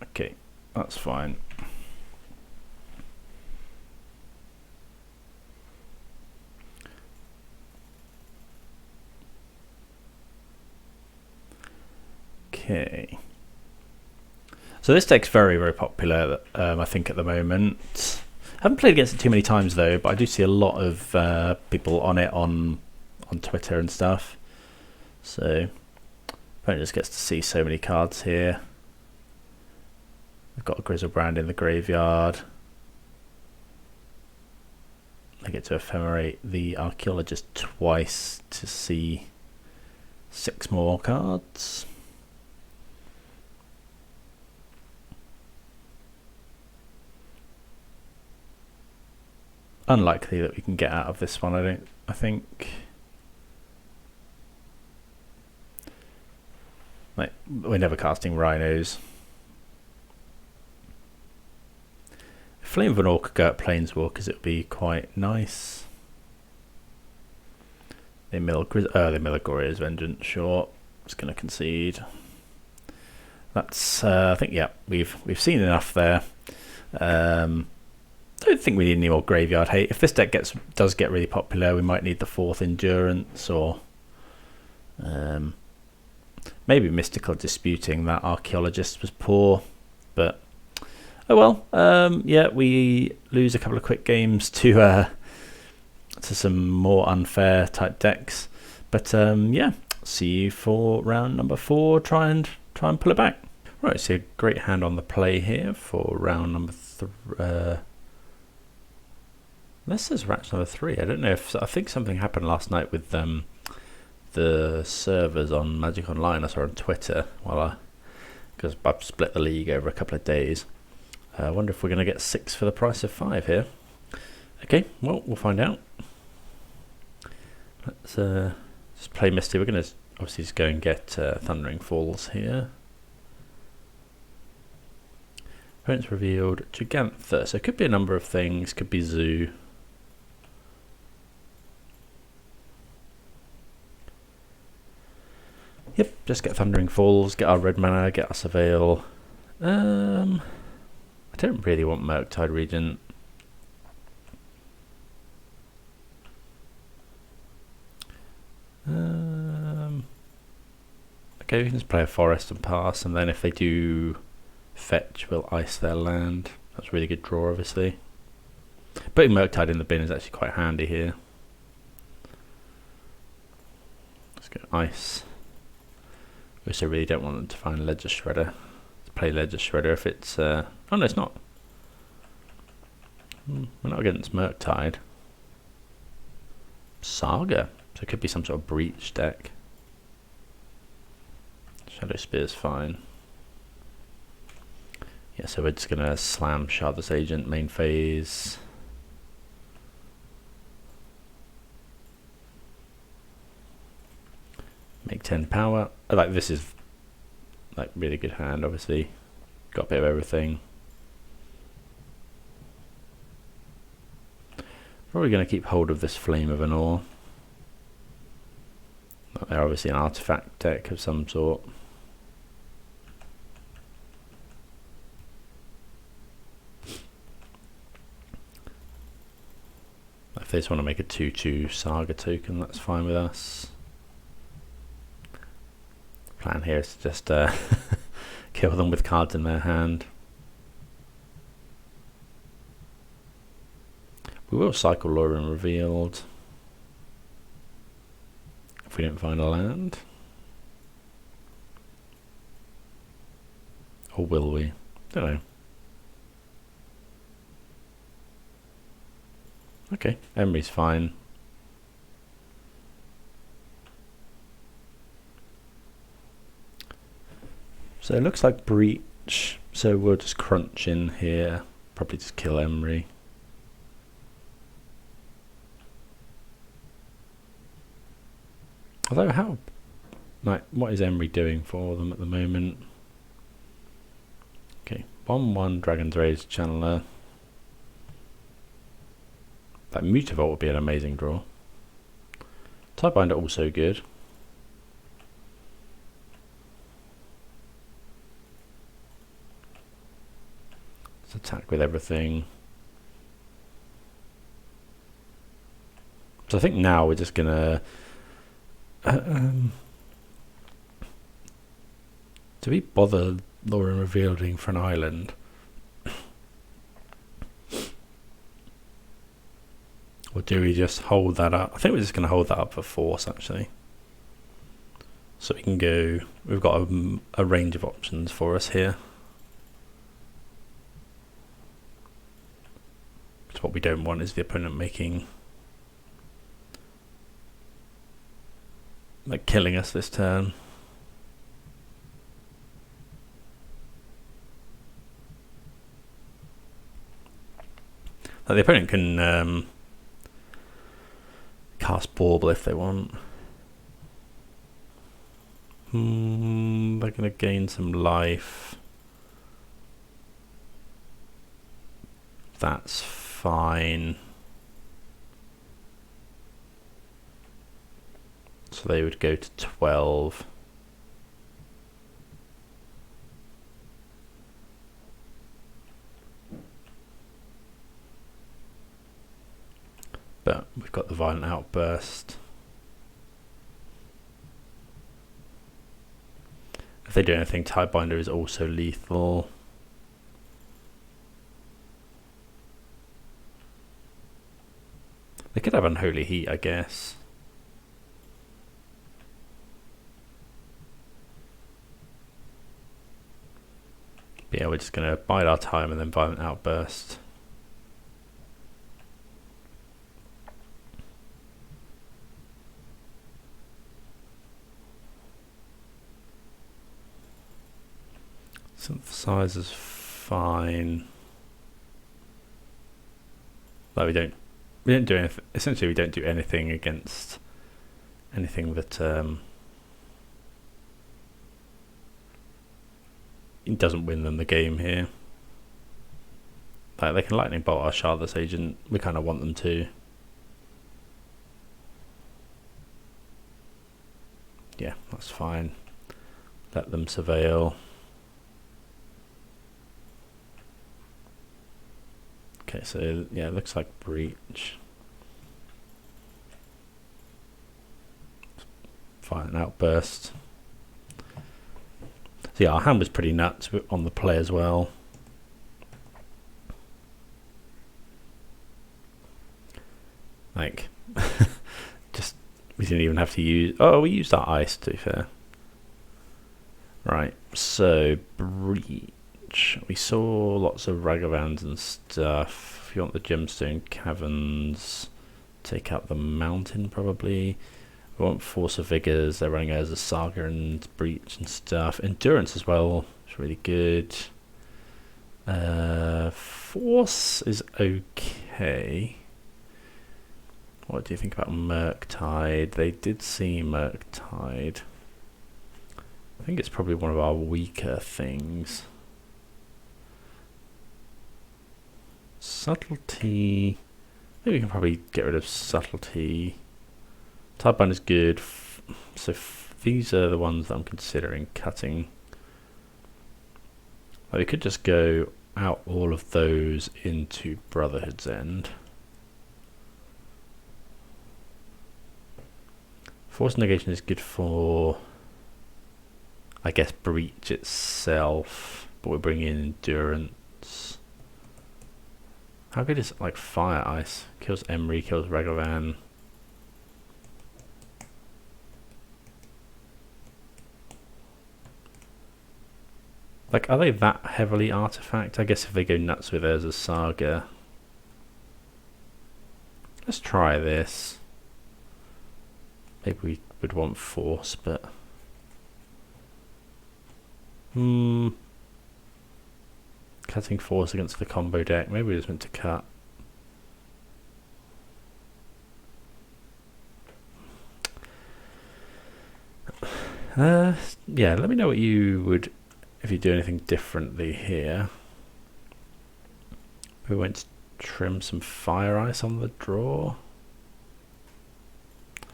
Okay, that's fine. Okay. So this deck's very, very popular, I think, at the moment. I haven't played against it too many times, though, but I do see a lot of people on it on Twitter and stuff. So, opponent just gets to see so many cards here. We've got a Grizzlebrand in the graveyard. I get to ephemerate the Archaeologist twice to see 6 more cards. Unlikely that we can get out of this one, I think. Like, we're never casting Rhinos. If Flame of Anor could go at Planeswalkers, it would be quite nice. They mill a Glorious Vengeance, sure. Just going to concede. That's, I think, yeah, we've seen enough there. I don't think we need any more graveyard hate. If this deck does get really popular, we might need the 4th Endurance, or maybe Mystical Disputing. That Archaeologist was poor, but oh well. Yeah, we lose a couple of quick games to some more unfair type decks, but yeah, see you for round number 4. Try and pull it back. Right, so a great hand on the play here for round number 3. This is match number 3. I don't know if I think something happened last night with the servers on Magic Online. I saw on Twitter because I've split the league over a couple of days. I wonder if we're going to get 6 for the price of 5 here. Okay, well, we'll find out. Let's just play Misty. We're going to obviously just go and get Thundering Falls here. Opponent's revealed Gigantha. So it could be a number of things. Could be Zoo. Yep, just get Thundering Falls, get our red mana, get our Surveil. I don't really want Murktide Regent. Okay, we can just play a forest and pass, and then if they do fetch, we'll ice their land. That's a really good draw, obviously. Putting Murktide in the bin is actually quite handy here. Let's go ice. We also really don't want them to find Ledger Shredder. Let's play Ledger Shredder if it's... oh no, it's not. We're not against Murktide. Saga. So it could be some sort of breach deck. Shadow Spear's fine. Yeah, so we're just going to slam Shardless Agent main phase. Make 10 power. This is like really good hand, obviously. Got a bit of everything. Probably going to keep hold of this Flame of Anor. They're obviously an artifact deck of some sort. If they just want to make a 2/2 Saga token, that's fine with us. Plan here is to just kill them with cards in their hand. We will cycle Lórien Revealed if we don't find a land. Or will we? Don't know. Okay, Emery's fine. So it looks like breach, so we'll just crunch in here, probably just kill Emery. Although what is Emery doing for them at the moment? Okay, 1/1 Dragon's Rage Channeler. That Mutavault would be an amazing draw. Tidebinder also good. Let's attack with everything. So I think now we're just gonna Do we bother Lórien Revealing for an island? Or do we just hold that up? I think we're just going to hold that up for force, actually. So we can go... We've got a range of options for us here. Because what we don't want is the opponent making... like killing us this turn. Like the opponent can cast Bauble if they want. They're going to gain some life. That's fine. So they would go to 12. But we've got the Violent Outburst. If they do anything, Tidebinder is also lethal. They could have Unholy Heat, I guess. But yeah, we're just going to bide our time and then Violent Outburst. Synthesize is fine. Like we don't do anything. Essentially, we don't do anything against anything that it doesn't win them the game here. Like they can lightning bolt our Shardless Agent. We kind of want them to. Yeah, that's fine. Let them surveil. Okay, so yeah, it looks like breach. Violent Outburst. So yeah, our hand was pretty nuts on the play as well. Like, just, we didn't even have to use, oh, we used our ice to be fair. Right, so breach. We saw lots of Ragavans and stuff. If you want the Gemstone Caverns, take out the mountain probably. We want Force of Vigors. They're running as a Saga and Breach and stuff. Endurance as well. It's really good. Force is okay. What do you think about Murktide? They did see Murktide. I think it's probably one of our weaker things. Subtlety. Maybe we can probably get rid of Subtlety. Tidebinder is good. So these are the ones that I'm considering cutting. Like we could just go out all of those into Brotherhood's End. Force of Negation is good for, I guess, Breach itself, but we're bringing in Endurance. How good is like Fire Ice? Kills Emery, kills Ragavan. Like, are they that heavily artifact? I guess if they go nuts with theirs as Saga. Let's try this. Maybe we would want Force, but... Cutting Force against the combo deck. Maybe we just meant to cut. Yeah, let me know what you would... if you do anything differently here. We went to trim some Fire Ice on the draw.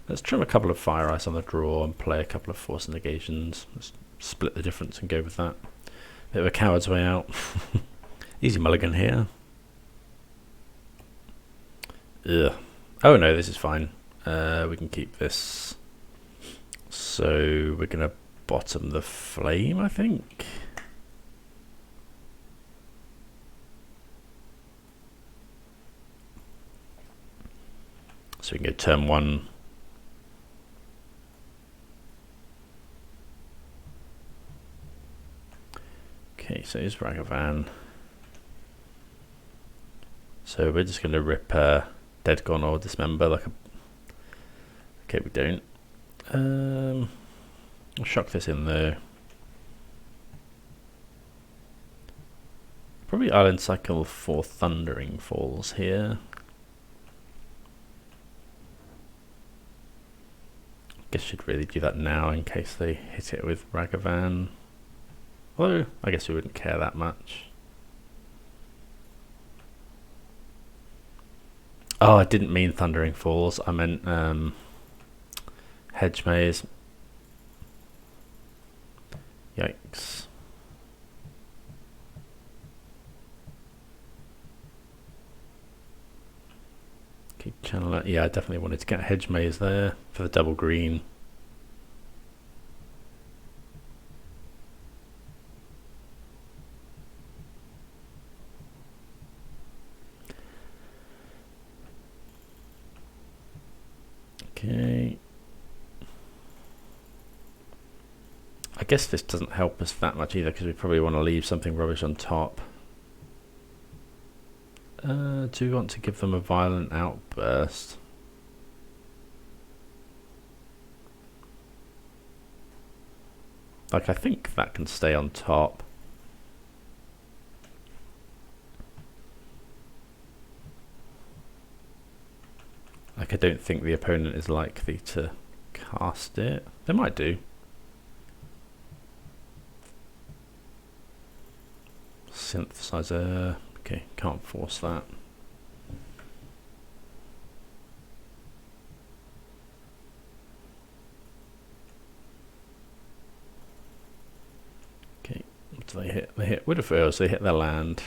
Let's trim a couple of Fire Ice on the draw and play a couple of Force Negations. Let's split the difference and go with that. Bit of a coward's way out. Easy mulligan here. Ugh. Oh no, this is fine. We can keep this. So we're going to bottom the flame, I think. So we can go turn 1. Okay, so here's Ragavan. So we're just going to rip Dead Gone or Dismember like a... Okay, we don't. I'll shock this in though. Probably Island Cycle for Thundering Falls here. Guess should really do that now in case they hit it with Ragavan. Although I guess we wouldn't care that much. Oh, I didn't mean Thundering Falls. I meant Hedge Maze. Yikes. Keep channel it. Yeah, I definitely wanted to get Hedge Maze there for the double green. Okay. I guess this doesn't help us that much either because we probably want to leave something rubbish on top. Do we want to give them a Violent Outburst? Like, I think that can stay on top. Like, I don't think the opponent is likely to cast it. They might do. Synthesizer. Okay, can't force that. Okay, what do they hit? They hit Wooded Foothills, they hit their land.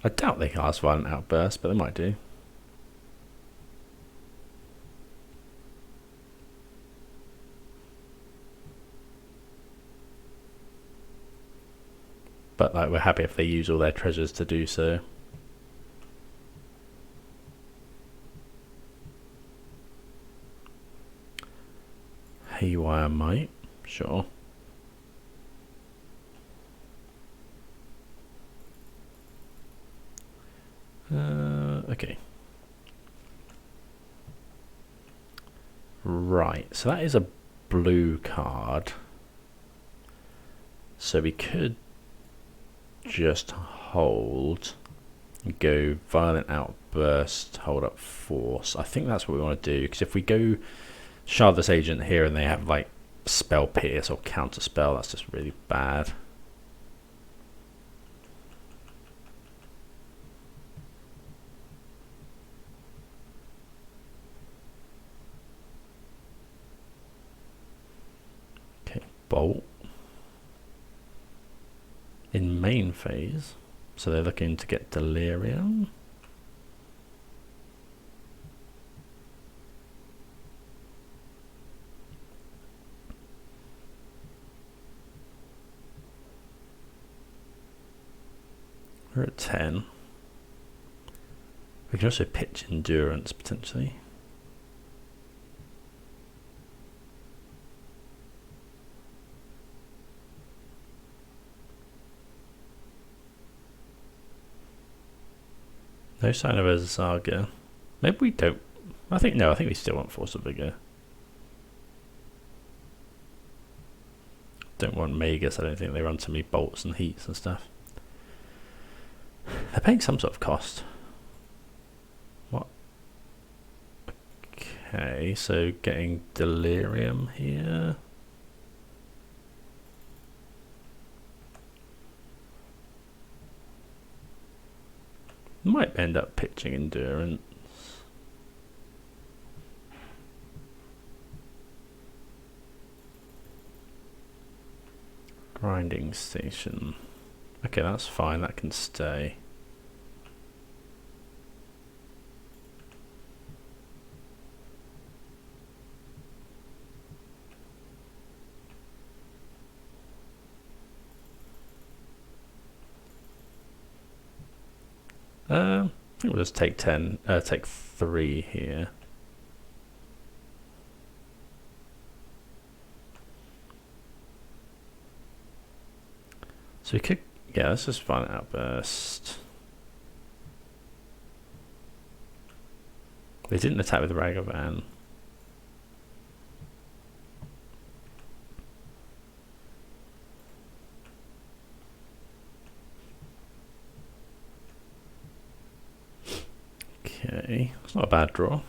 I doubt they cast Violent Outburst, but they might do. But like, we're happy if they use all their treasures to do so. Haywire might, sure. Okay. Right, so that is a blue card. So we could just hold, go Violent Outburst, hold up Force. I think that's what we want to do, because if we go Shardless Agent here and they have like Spell Pierce or Counter Spell, that's just really bad. Okay, Bolt. In main phase, so they're looking to get Delirium. We're at 10. We can also pitch Endurance potentially. No sign of a Saga. Maybe we don't. I think we still want Force of Vigor. Don't want Magus. I don't think they run too many bolts and heats and stuff. They're paying some sort of cost. What? Okay, so getting Delirium here. Might end up pitching Endurance. Grinding Station. Okay, that's fine, that can stay. I think we'll just take 10, take 3 here. So we could, yeah, let's just Violent Outburst. They didn't attack with Ragavan. Okay, it's not a bad draw.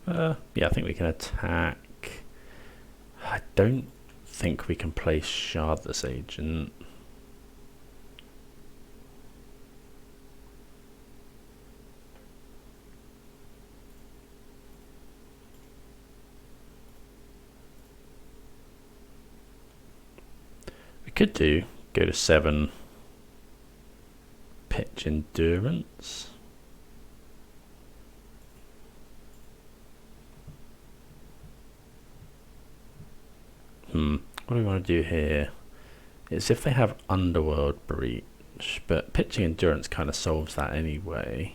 Yeah, I think we can attack. I don't think we can play Shardless Agent. We could go to 7, pitch Endurance. What do we want to do here? It's if they have Underworld Breach, but pitching Endurance kind of solves that anyway.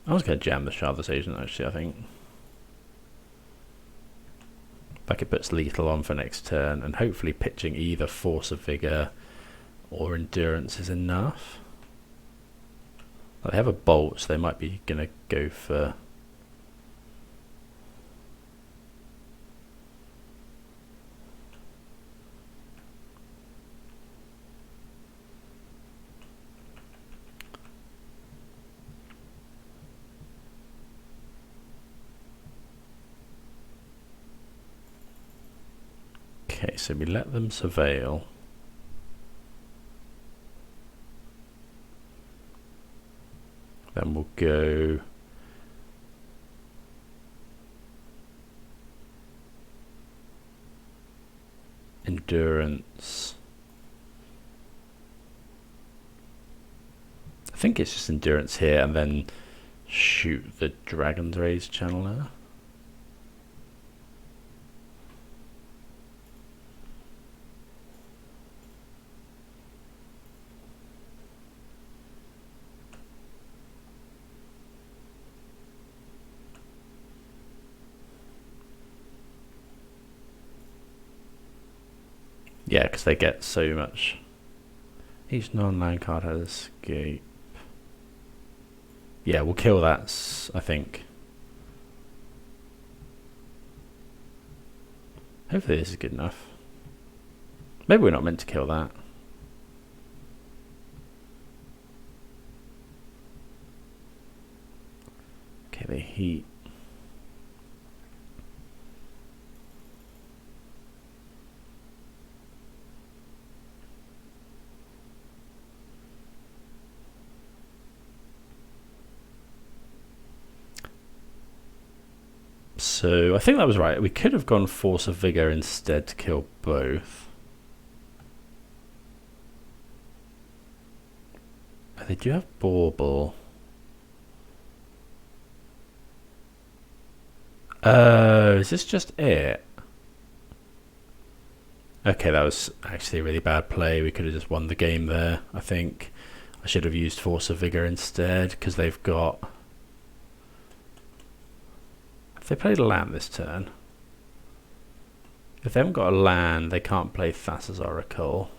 I was going to jam the Shardless Agent actually, I think. Like it puts lethal on for next turn, and hopefully pitching either Force of Vigor or Endurance is enough. Well, they have a Bolt, so they might be going to go for... Okay, so we let them surveil. Then we'll go Endurance. I think it's just Endurance here and then shoot the Dragon's Rage Channeler. Yeah, because they get so much. Each non-land card has escape. Yeah, we'll kill that, I think. Hopefully this is good enough. Maybe we're not meant to kill that. Okay, they heat. So I think that was right. We could have gone Force of Vigor instead to kill both. But they do have Bauble. Oh, is this just it? Okay, that was actually a really bad play. We could have just won the game there, I think. I should have used Force of Vigor instead, because they've got... If they played a land this turn, if they haven't got a land, they can't play Thassa's Oracle.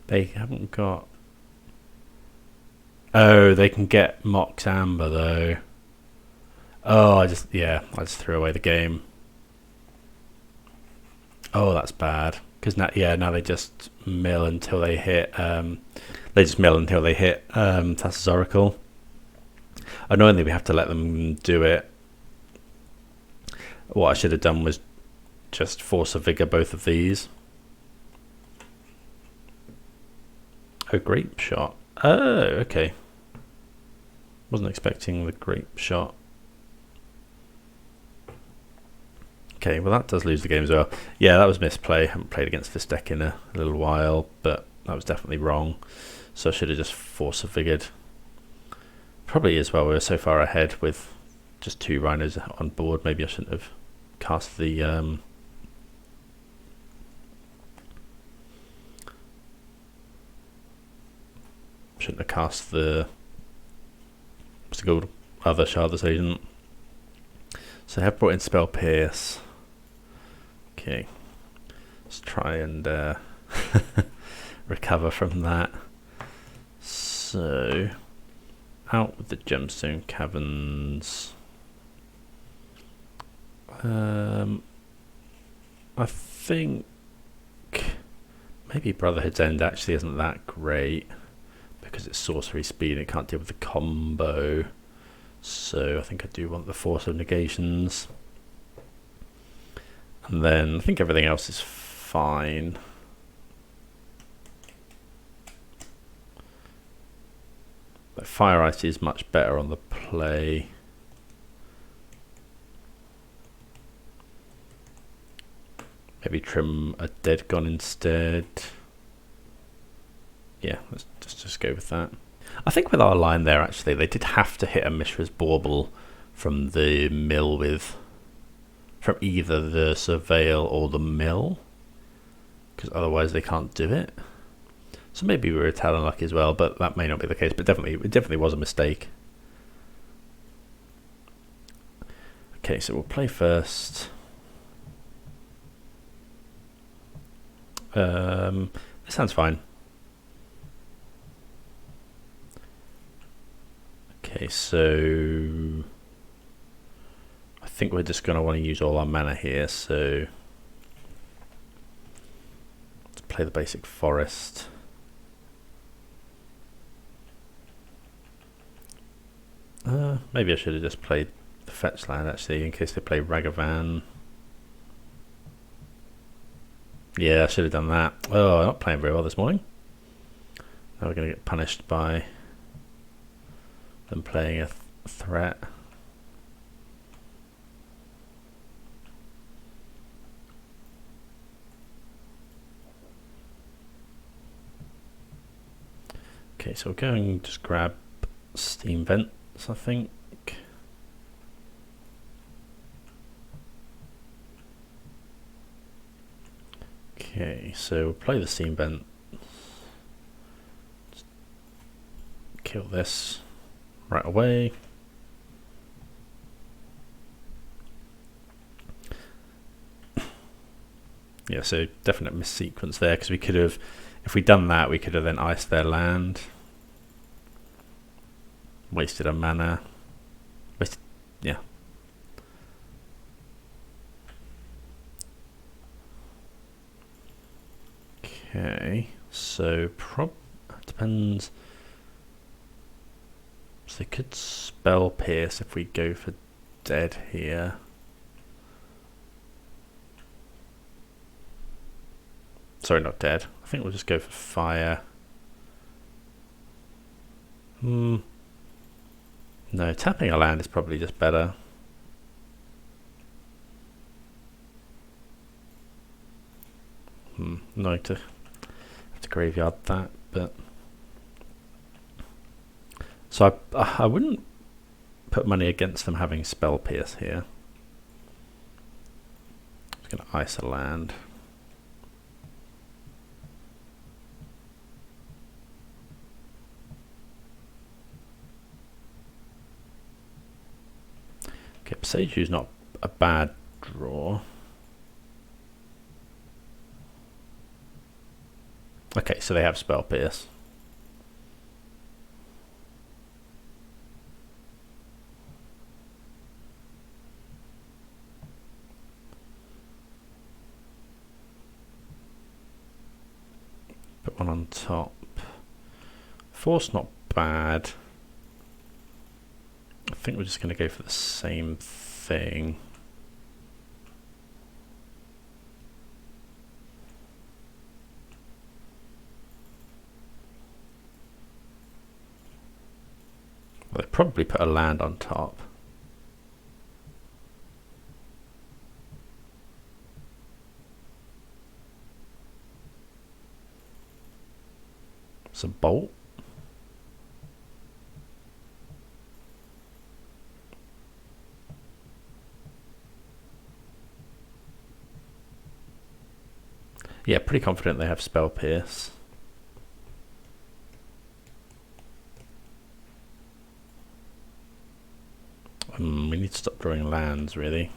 They haven't got... Oh, they can get Mox Amber though. Oh, I just threw away the game. Oh, that's bad. Because now, now they just mill until they hit. Thassa's Oracle. Annoyingly, we have to let them do it. What I should have done was just Force of Vigor both of these. Oh, Grape Shot. Oh, okay. Wasn't expecting the Grape Shot. Okay, well that does lose the game as well. Yeah, that was misplay. Haven't played against this deck in a little while, but that was definitely wrong. So I should have just Force of Vigored. Probably as well, we were so far ahead with just 2 Rhinos on board. Maybe I shouldn't have cast the... shouldn't have cast the... what's it called? Other Shardless Agent. So I have brought in Spell Pierce. Okay. Let's try and recover from that. So... out with the Gemstone Caverns. I think maybe Brotherhood's End actually isn't that great because it's sorcery speed and it can't deal with the combo. So I think I do want the Force of Negations. And then I think everything else is fine. But Fire Ice is much better on the play. Maybe trim a Dead Gone instead. Yeah, let's just go with that. I think with our line there, actually, they did have to hit a Mishra's Bauble from the mill from either the Surveil or the mill, because otherwise they can't do it. So maybe we were Talon lucky as well, but that may not be the case. But it definitely was a mistake. Okay, so we'll play first. This sounds fine. Okay, so I think we're just going to want to use all our mana here. So let's play the basic forest. Maybe I should have just played the fetch land actually, in case they play Ragavan. Yeah, I should have done that. Oh, I'm not playing very well this morning. Now we're going to get punished by them playing a threat. Okay, so we're going to just grab Steam Vents, I think. Okay, so we'll play the Steam Vent. Just kill this right away. Yeah, so definite missequence there, because we could have, if we'd done that, we could have then iced their land. Wasted a mana. Yeah. Okay, so depends. So they could Spell Pierce if we go for Dead here. Sorry, not Dead. I think we'll just go for Fire. No, tapping a land is probably just better. No, to have to graveyard that, but so I wouldn't put money against them having Spell Pierce here. I'm just going to ice a land. Okay, Boseiju's not a bad draw. Okay, so they have Spell Pierce. Put one on top. Force not bad. I think we're just going to go for the same thing. Well, they probably put a land on top. It's a bolt. Yeah, pretty confident they have Spell Pierce. We need to stop drawing lands, really.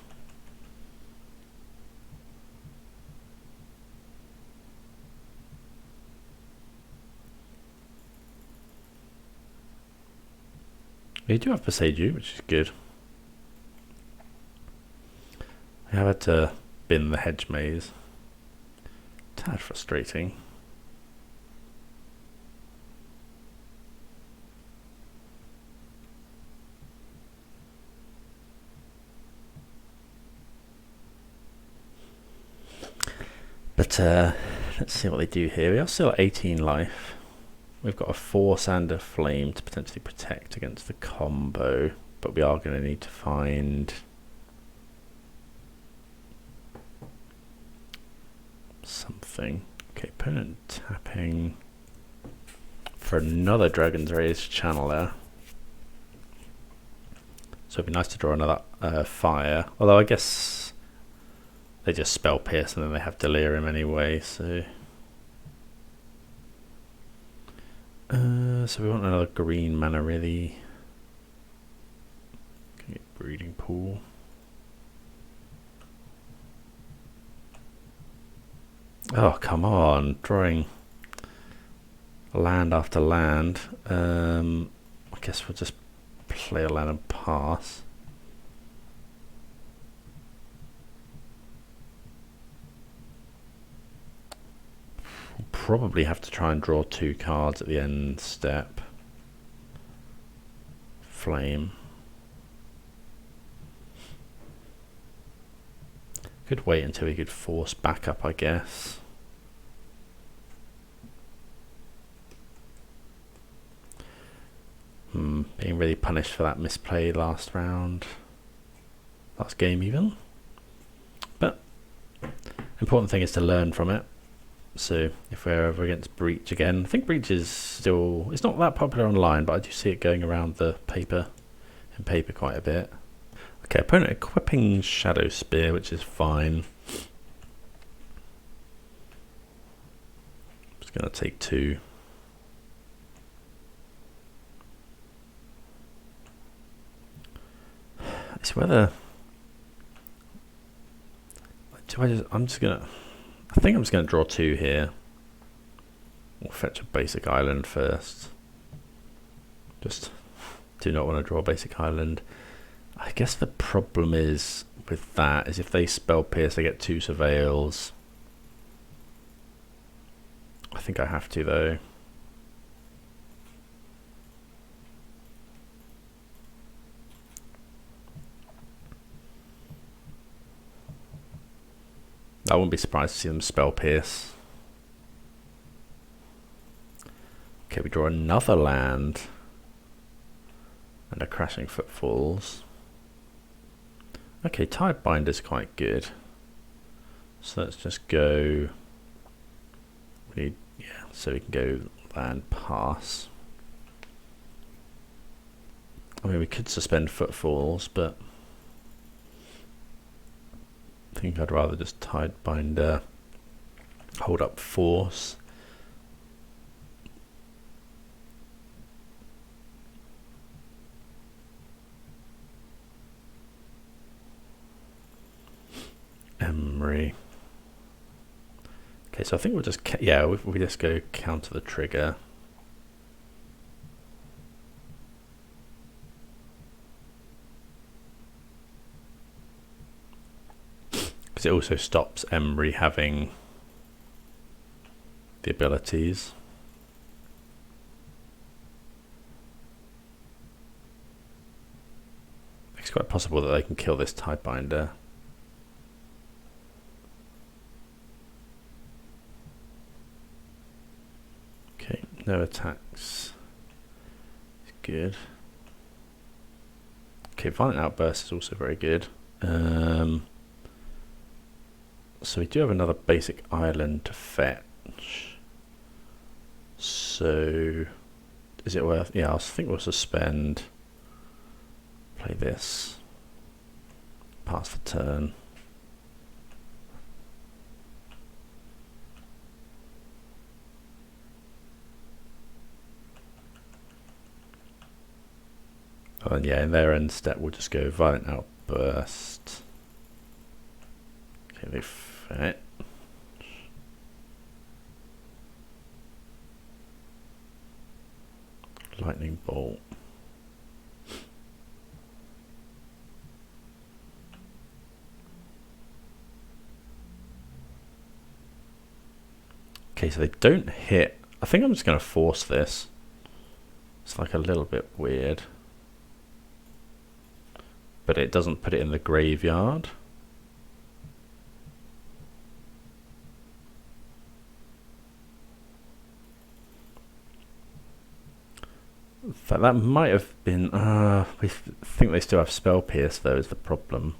We do have Boseiju, which is good. I have had to bin the hedge maze. Tad frustrating. But let's see what they do here. We are still at 18 life. We've got a Force and a Flame to potentially protect against the combo, but we are going to need to find something. Okay, opponent tapping for another Dragon's Rage Channeler. So it'd be nice to draw another fire. Although I guess they just Spell Pierce and then they have Delirium anyway, so... so we want another green mana, really. Can get Breeding Pool. Oh, come on. Drawing land after land. I guess we'll just play a land and pass. We'll probably have to try and draw 2 cards at the end step. Flame. Could wait until we could force back up, I guess. Being really punished for that misplay last round. Last game even. But important thing is to learn from it. So if we're ever against Breach again, I think Breach is still, it's not that popular online, but I do see it going around the paper, in paper quite a bit. Okay, opponent equipping Shadow Spear, which is fine. Just gonna take 2. It's whether I think I'm just gonna draw 2 here. We'll fetch a basic island first. Just do not want to draw a basic island. I guess the problem is with that is if they Spell Pierce, they get 2 Surveils. I think I have to though. I wouldn't be surprised to see them Spell Pierce. Okay, we draw another land and a Crashing Footfalls. Okay, Tidebinder is quite good. So let's just go. We need, yeah, so we can go land pass. I mean, we could suspend Footfalls, but I think I'd rather just Tidebinder, hold up Force. Emery. Okay, so I think we'll just, yeah, we just go counter the trigger. Because it also stops Emery having the abilities. It's quite possible that they can kill this Tidebinder. Okay, no attacks. It's good. Okay, Violent Outburst is also very good. So we do have another basic island to fetch. So is it worth? Yeah, I think we'll suspend. Play this. Pass the turn. Oh, and yeah, in their end step, we'll just go Violent Outburst. Okay, they fit. Lightning Bolt. Okay, so they don't hit. I think I'm just going to force this. It's like a little bit weird. But it doesn't put it in the graveyard. In fact, that might have been... we think they still have Spell Pierce, though, is the problem.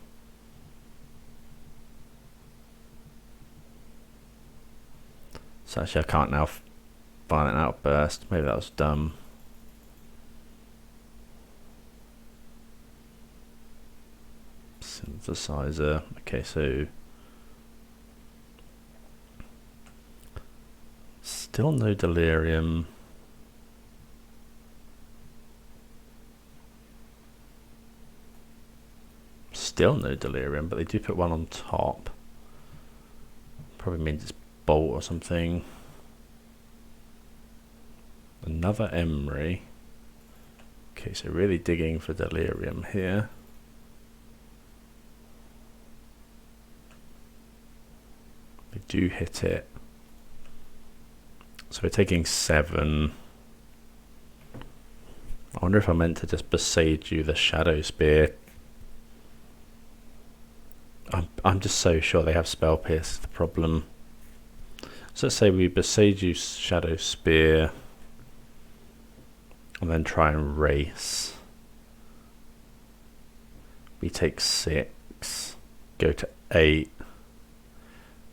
So actually, I can't now Violent Outburst. Maybe that was dumb. Synthesizer. Okay, so... Still no Delirium. Still no Delirium, but they do put one on top. Probably means it's Bolt or something. Another Emery. Okay, so really digging for Delirium here. They do hit it. So we're taking 7. I wonder if I meant to just Boseiju the Shadow Spear. I'm just so sure they have Spell Pierce, the problem. So let's say we Boseiju Shadow Spear and then try and race. We take 6, go to 8,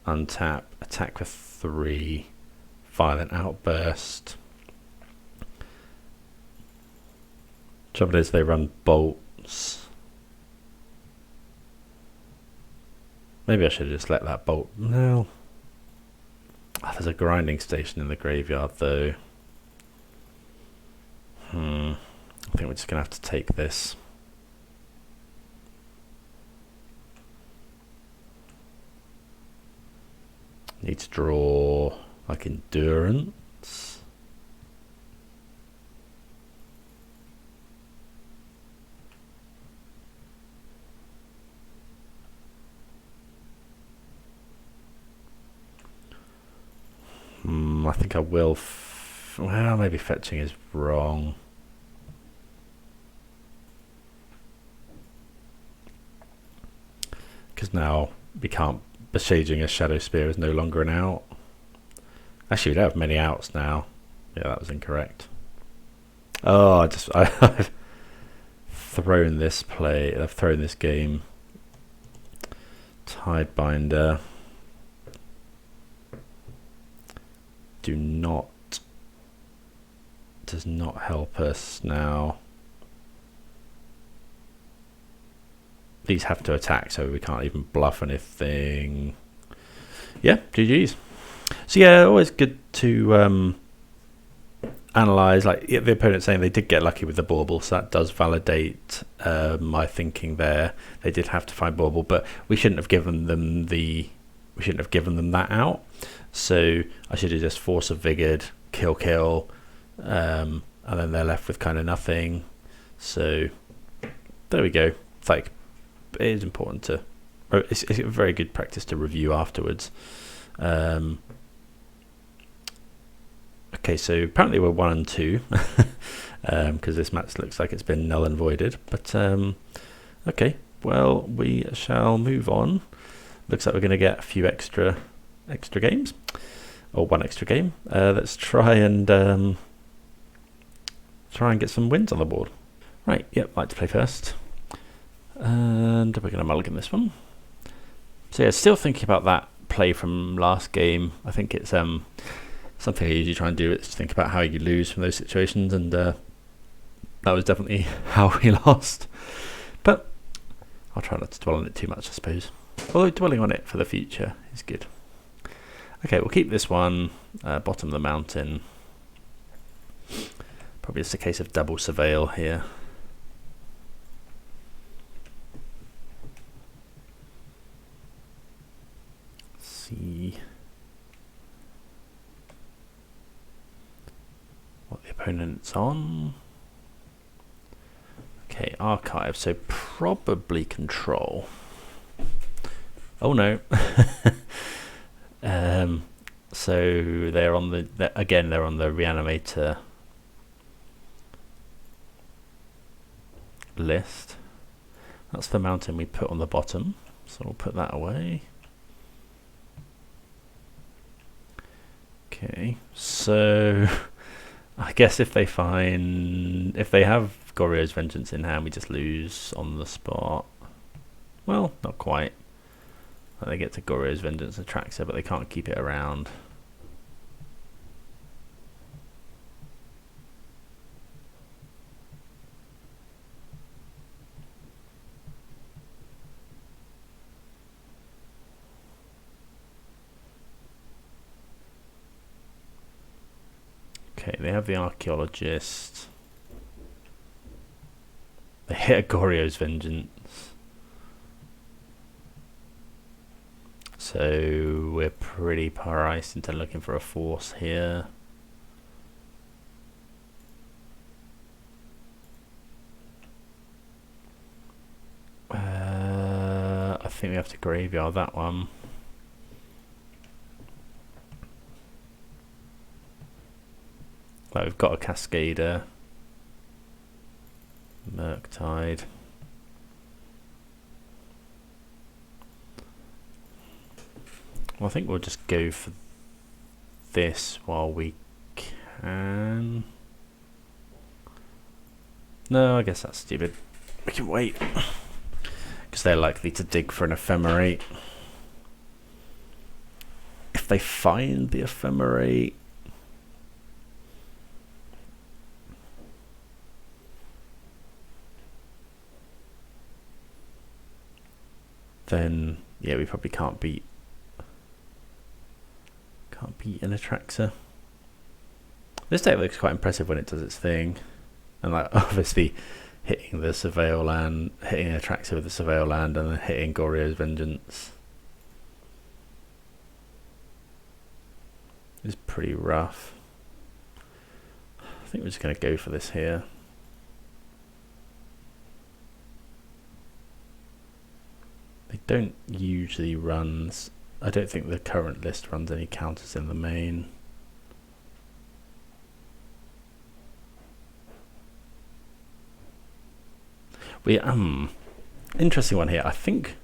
untap, attack for 3, Violent Outburst. Trouble is they run bolts. Maybe I should have just let that bolt. No. Oh, there's a grinding station in the graveyard though. I think we're just going to have to take this. Need to draw like Endurance. I think I will. Well, maybe fetching is wrong. Because now we can't. Besieging a Shadow Spear is no longer an out. Actually, we don't have many outs now. Yeah, that was incorrect. Oh, I've thrown this play. I've thrown this game. Tidebinder. Does not help us now. These have to attack, so we can't even bluff anything. Yeah, GG's. So yeah, always good to analyze. Like the opponent saying they did get lucky with the bauble, so that does validate my thinking there. They did have to find bauble, but we shouldn't have given them that out. So I should have just Force of Vigored, kill, and then they're left with kind of nothing. So there we go. It's like, it is important to, it's a very good practice to review afterwards. Okay, so apparently we're 1 and 2 because this match looks like it's been null and voided. But okay, well, we shall move on. Looks like we're going to get a few extra games, or 1 extra game. Let's try and get some wins on the board. Right, yep, like to play first. And we're going to mulligan this one. So yeah, still thinking about that play from last game. I think it's something I usually try and do is think about how you lose from those situations, and that was definitely how we lost. But I'll try not to dwell on it too much, I suppose. Although dwelling on it for the future is good. Okay, we'll keep this one, bottom of the mountain. Probably just a case of double surveil here. Let's see what the opponent's on. Okay, archive, so probably control. Oh no. So they're on the reanimator list. That's the mountain we put on the bottom, so we'll put that away. Okay, so I guess if they have Goryo's Vengeance in hand, we just lose on the spot. Well, not quite. They get to Goryo's Vengeance Atraxa, but they can't keep it around. Okay, they have the Archaeologist. They hit a Goryo's Vengeance. So we're pretty priced into looking for a force here. I think we have to graveyard that one. Like we've got a Cascader, Murktide. Well, I think we'll just go for this while we can. No, I guess that's stupid. We can wait. Because they're likely to dig for an Ephemerate. If they find the Ephemerate... then, yeah, we probably can't beat an Atraxa. This deck looks quite impressive when it does its thing, and like obviously hitting the Surveil land, hitting Atraxa with the Surveil land, and then hitting Goryo's Vengeance is pretty rough. I think we're just going to go for this here. They don't usually run. I don't think the current list runs any counters in the main. We interesting one here. I think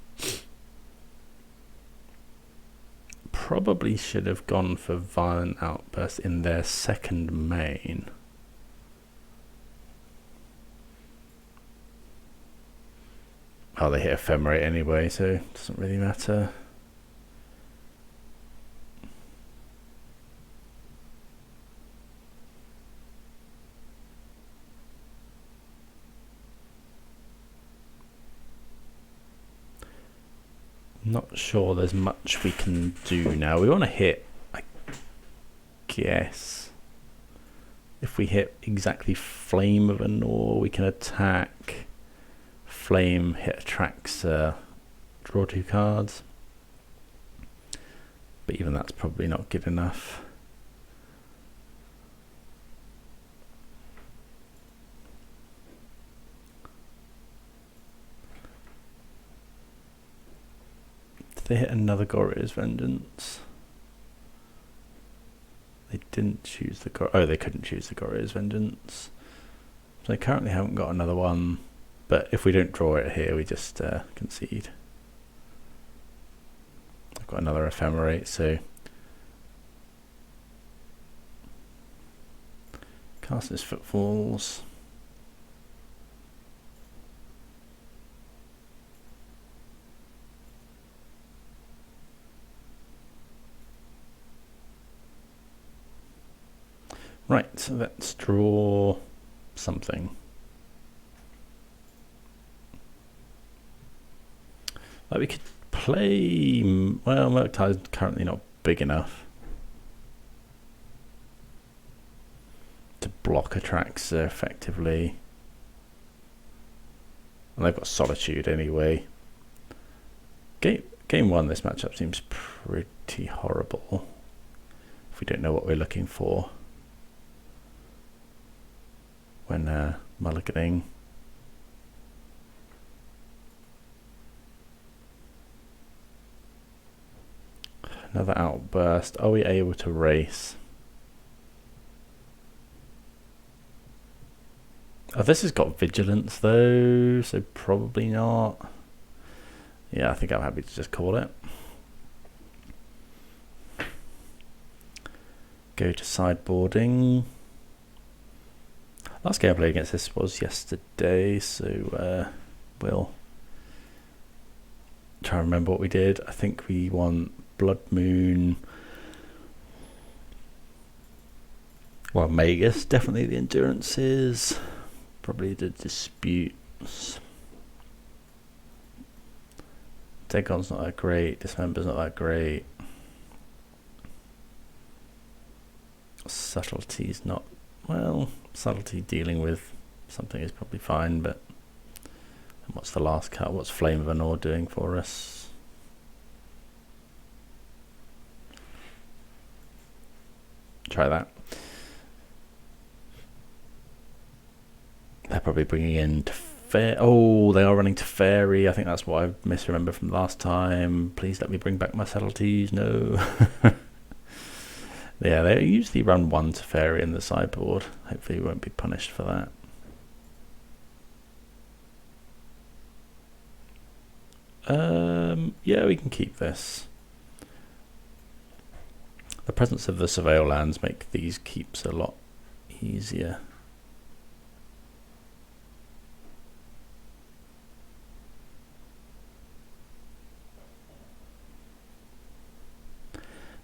probably should have gone for Violent Outburst in their second main. Oh, they hit Ephemerate anyway, so it doesn't really matter. Not sure there's much we can do now. We want to hit, I guess. If we hit exactly Flame of Anor, we can attack. Flame, hit Atraxa, draw 2 cards. But even that's probably not good enough. Did they hit another Goryo's Vengeance? They didn't choose the oh, they couldn't choose the Goryo's Vengeance. So they currently haven't got another one. But if we don't draw it here, we just concede. I've got another Ephemerate, so cast his Footfalls. Right, so let's draw something. Like we could play, well, Murktide's currently not big enough to block attacks effectively. And they've got Solitude anyway. Game 1, this matchup seems pretty horrible if we don't know what we're looking for when mulliganing. Another Outburst. Are we able to race? Oh, this has got Vigilance though, so probably not. Yeah, I think I'm happy to just call it. Go to sideboarding. Last game I played against this was yesterday, so we'll try and remember what we did. I think we won Blood Moon. Well, Magus, definitely the Endurances. Probably the Disputes. Dagon's not that great. Dismember's not that great. Subtlety's not, well, Subtlety dealing with something is probably fine, but what's the last card? What's Flame of Anor doing for us? Try that. They're probably bringing in oh, they are running Teferi. I think that's what I misremember from last time. Please let me bring back my subtleties. No. Yeah, they usually run one Teferi in the sideboard. Hopefully we won't be punished for that. Yeah, we can keep this. The presence of the Surveil lands make these keeps a lot easier.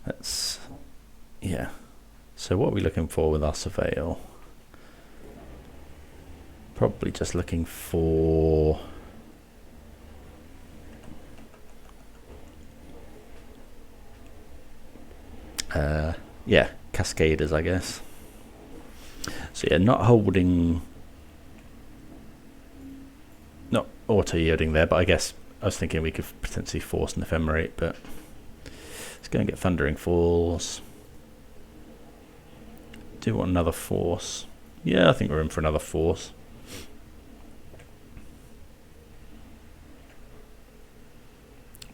That's, yeah. So what are we looking for with our Surveil? Probably just looking for yeah, Cascaders, I guess. So yeah, not holding, not auto yielding there, but I guess I was thinking we could potentially force an Ephemerate, but let's go and get Thundering Falls. Do want another Force. Yeah, I think we're in for another Force.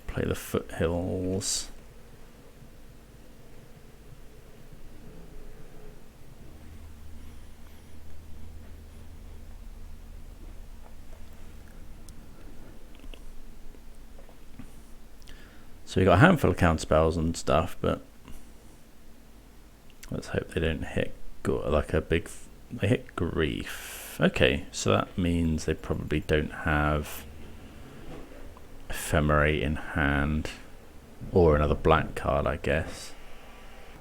Play the Foothills. So we got a handful of counterspells and stuff, but let's hope they don't hit like a big. They hit Grief. Okay, so that means they probably don't have Ephemerate in hand, or another black card, I guess.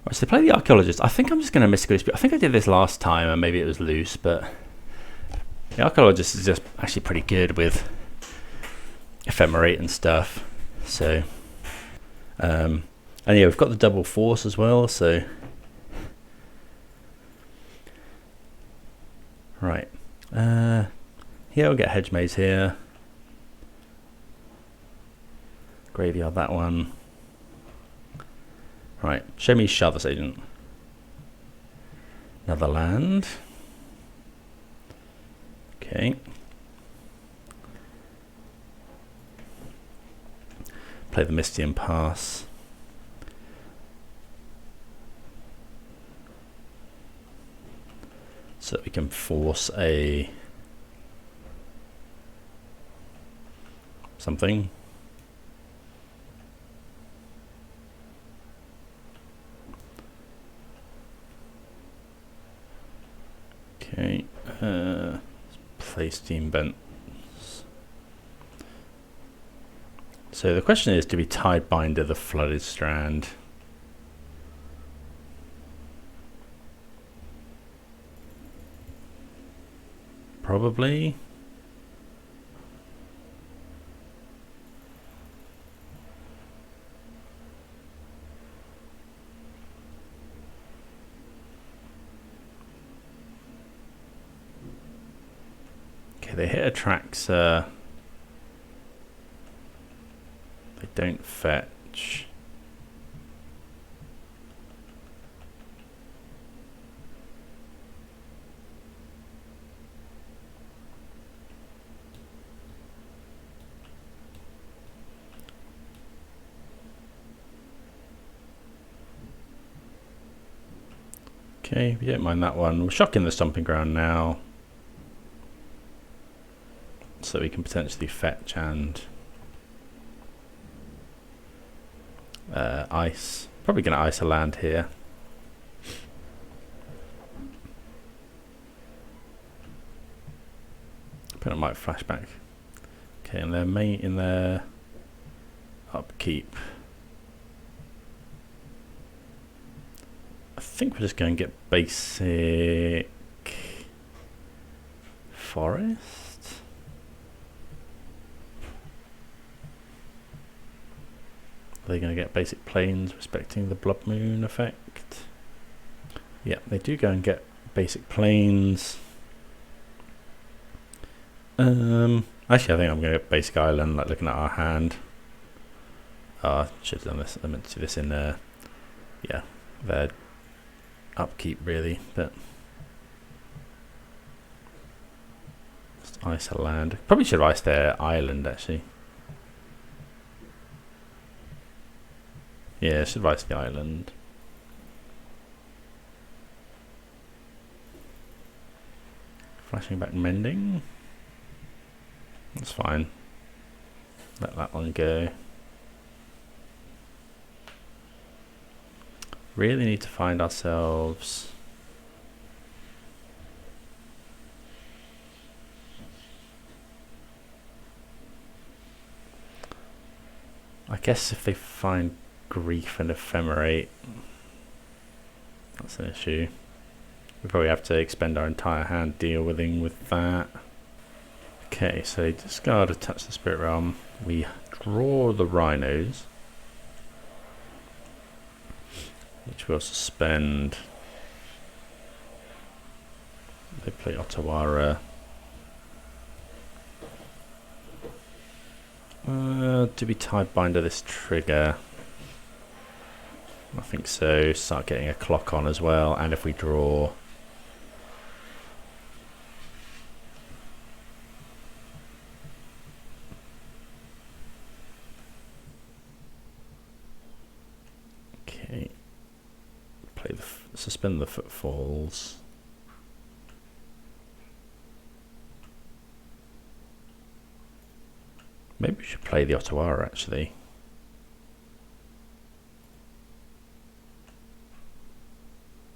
Right, so they play the Archaeologist. I think I'm just going to Mystical Dispute. I think I did this last time, and maybe it was loose, but the Archaeologist is just actually pretty good with Ephemerate and stuff. So. And yeah, we've got the double Force as well, so right. Yeah, we'll get Hedge Maze here. Graveyard that one. Right, show me Shardless Agent. Another land. Okay. Play the Misty and pass. So that we can force a something. Okay. Play Steam Bent. So the question is, do we Tidebinder the Flooded Strand? probably. Okay, they hit a Traxxas. They don't fetch. Okay, we don't mind that one. We're shocking the Stomping Ground now. So we can potentially fetch and ice. Probably going to ice a land here. But I might flashback. Okay, and their mate in their upkeep. I think we're just going to get basic forest. Are they going to get basic plains respecting the blood moon effect? Yeah, they do go and get basic plains. Actually, I think I'm going to get basic island, like looking at our hand. Should have done this. I meant to do this in yeah, their upkeep really, but just ice a land. Probably should ice their island actually. Yeah, should ice the island. Flashing back mending. That's fine. Let that one go. Really need to find ourselves I guess if they find grief and ephemerate, that's an issue. We probably have to expend our entire hand dealing with that. Okay, so discard a touch the spirit realm. We draw the rhinos, which will suspend. They play Otawara. Do we Tidebinder this trigger? I think so. Start getting a clock on as well, and if we draw. Okay. Play the suspend the footfalls. Maybe we should play the Otawara actually.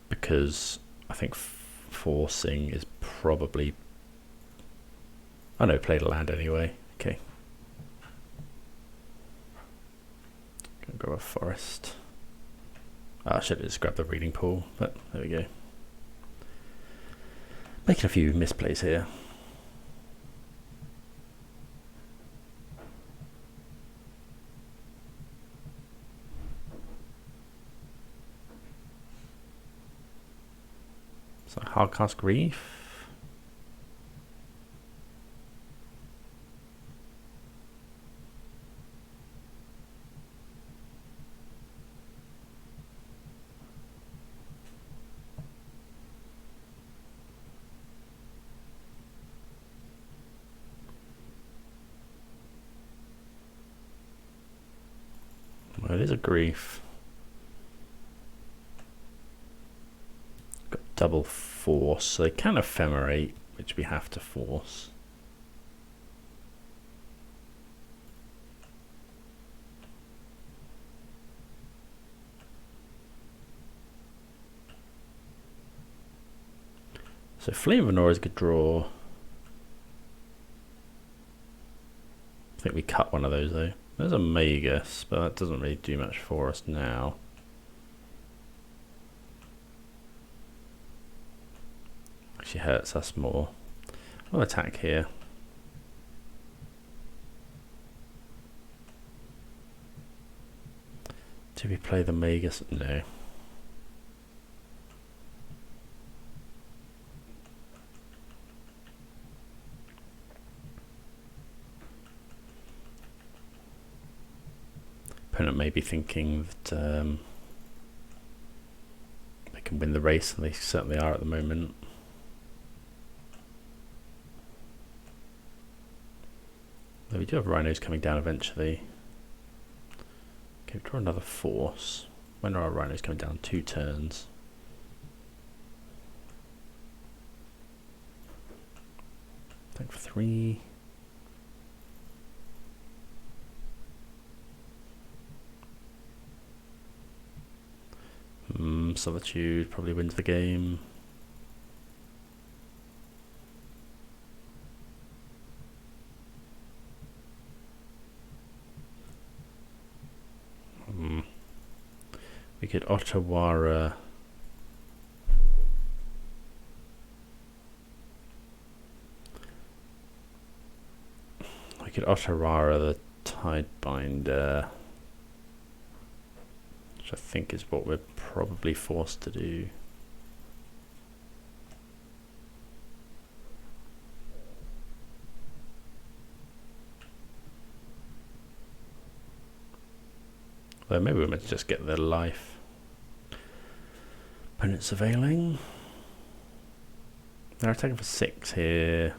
Because I think forcing is probably... Oh no, play the land anyway. Okay. Gonna grab a forest. I should have just grabbed the reading pool, but there we go. Making a few misplays here. So hardcast grief. Well, it is a grief. Got double force, so they can ephemerate, which we have to force. So Flame of Anor is a good draw. I think we cut one of those though. There's a Magus, but that doesn't really do much for us now. Actually hurts us more. I'll attack here. Do we play the Magus? No. Opponent may be thinking that they can win the race, and they certainly are at the moment. Though we do have Rhinos coming down eventually. Okay, we draw another Force. When are our Rhinos coming down? 2 turns. Attack for 3. Solitude probably wins the game. We could Otawara. We could Otawara the Tidebinder, which I think is what we're probably forced to do. Well, maybe we're meant to just get their life. Opponent surveilling. They're attacking for 6 here.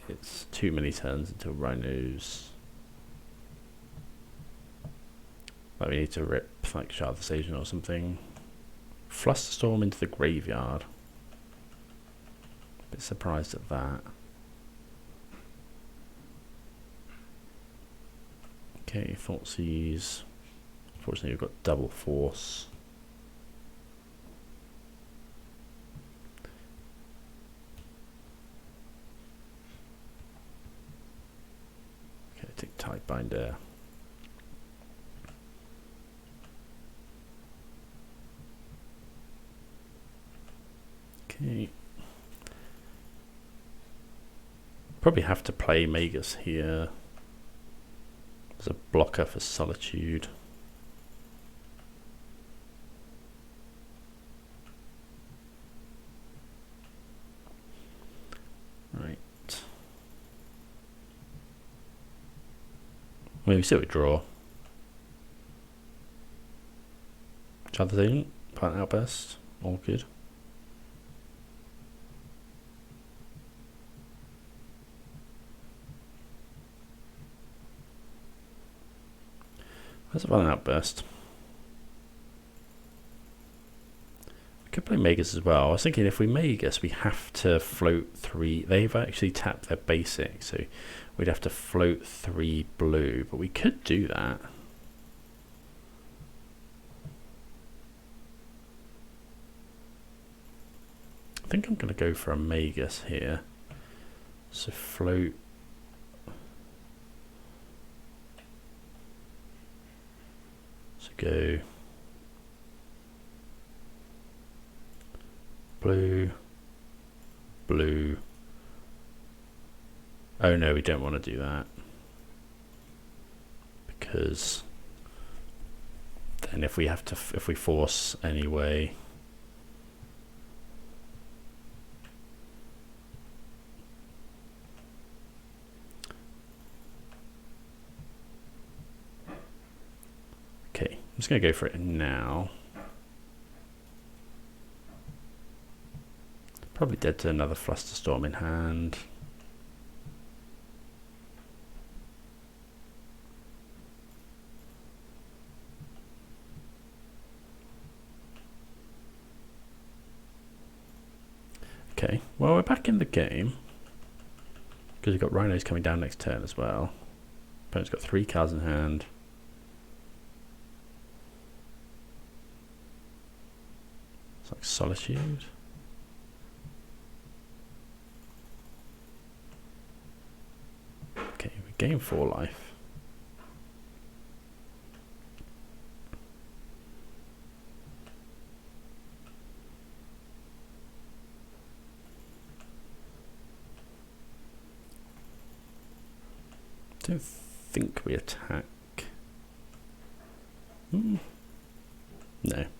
It's too many turns until Rhinos. Like we need to rip like Shardless Agent or something. Flusterstorm into the graveyard. Bit surprised at that. Okay, Thoughtseize. Unfortunately, we've got double Force. Okay, take Tidebinder. Okay. Probably have to play Magus here. There's a blocker for Solitude. Right. Maybe see what we draw. Shardless Agent, Violent Outburst, all good. Where's a Violent Outburst? We could play Magus as well. I was thinking if we Magus, we have to float 3. They've actually tapped their basic, so we'd have to float 3 blue, but we could do that. I think I'm going to go for a Magus here. So float. So go blue, blue. Oh no, we don't want to do that, because then if we have to, if we force anyway, okay, I'm just going to go for it now. Probably dead to another Flusterstorm in hand. Okay, well, we're back in the game because we've got Rhinos coming down next turn as well. Opponent's got 3 cards in hand. It's like Solitude. Okay, we gain 4 life. Don't think we attack. No,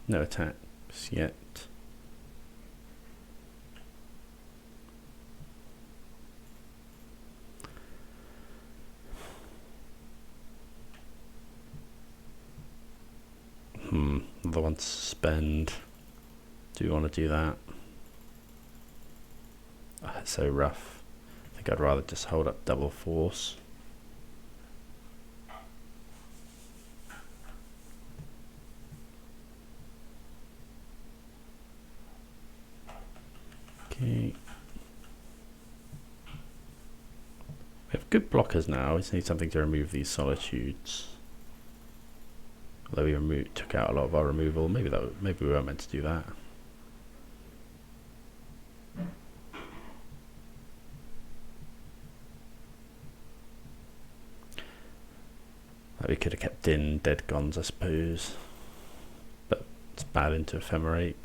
no attacks yet. Another one to spend. Do you want to do that? Oh, it's so rough. I think I'd rather just hold up double force. Okay. We have good blockers now. We just need something to remove these solitudes. Although we took out a lot of our removal, maybe we weren't meant to do that. We could have kept in Dead Gons, I suppose, but it's bad into Ephemerate.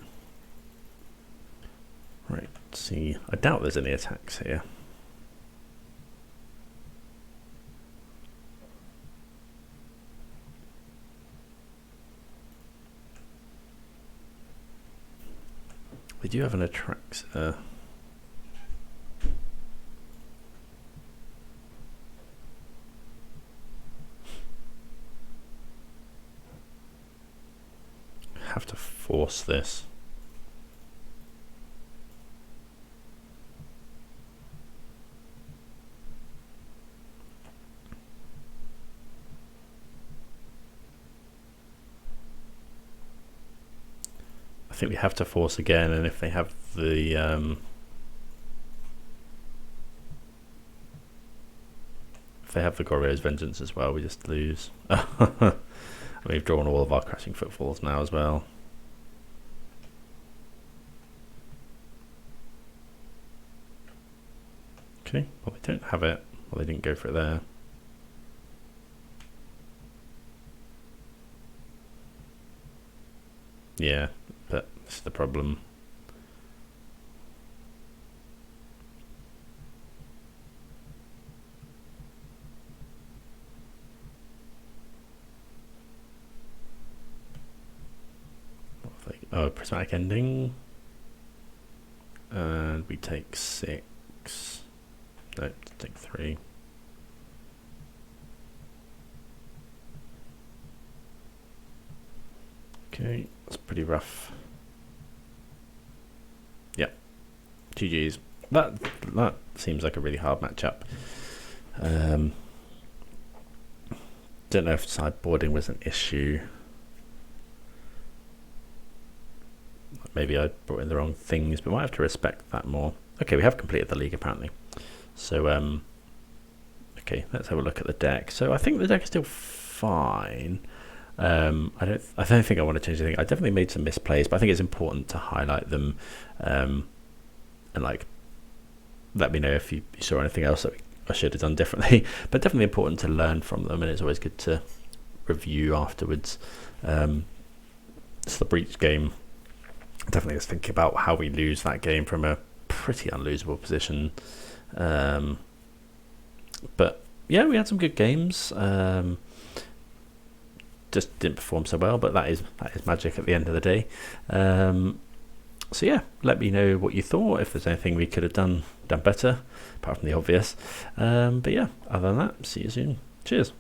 Right, let's see. I doubt there's any attacks here. We do have an Atraxa. Have to force this. I think we have to force again, and if they have the Goryo's Vengeance as well, we just lose. We've drawn all of our Crashing Footfalls now as well. Okay, well they don't have it. Well, they didn't go for it there. Yeah, but this is the problem. Oh, prismatic ending. And we take 6. No, take 3. Okay, that's pretty rough. Yep. GG's. That seems like a really hard matchup. Don't know if sideboarding was an issue. Maybe I brought in the wrong things, but we might have to respect that more. Okay, we have completed the league apparently. So, okay, let's have a look at the deck. So I think the deck is still fine. I don't think I want to change anything. I definitely made some misplays, but I think it's important to highlight them, and like let me know if you saw anything else that I should have done differently. But definitely important to learn from them, and it's always good to review afterwards. It's the Breach game. Definitely just think about how we lose that game from a pretty unlosable position. But yeah, we had some good games. Just didn't perform so well, but that is magic at the end of the day. So yeah, let me know what you thought, if there's anything we could have done better, apart from the obvious. But yeah, other than that, see you soon. Cheers.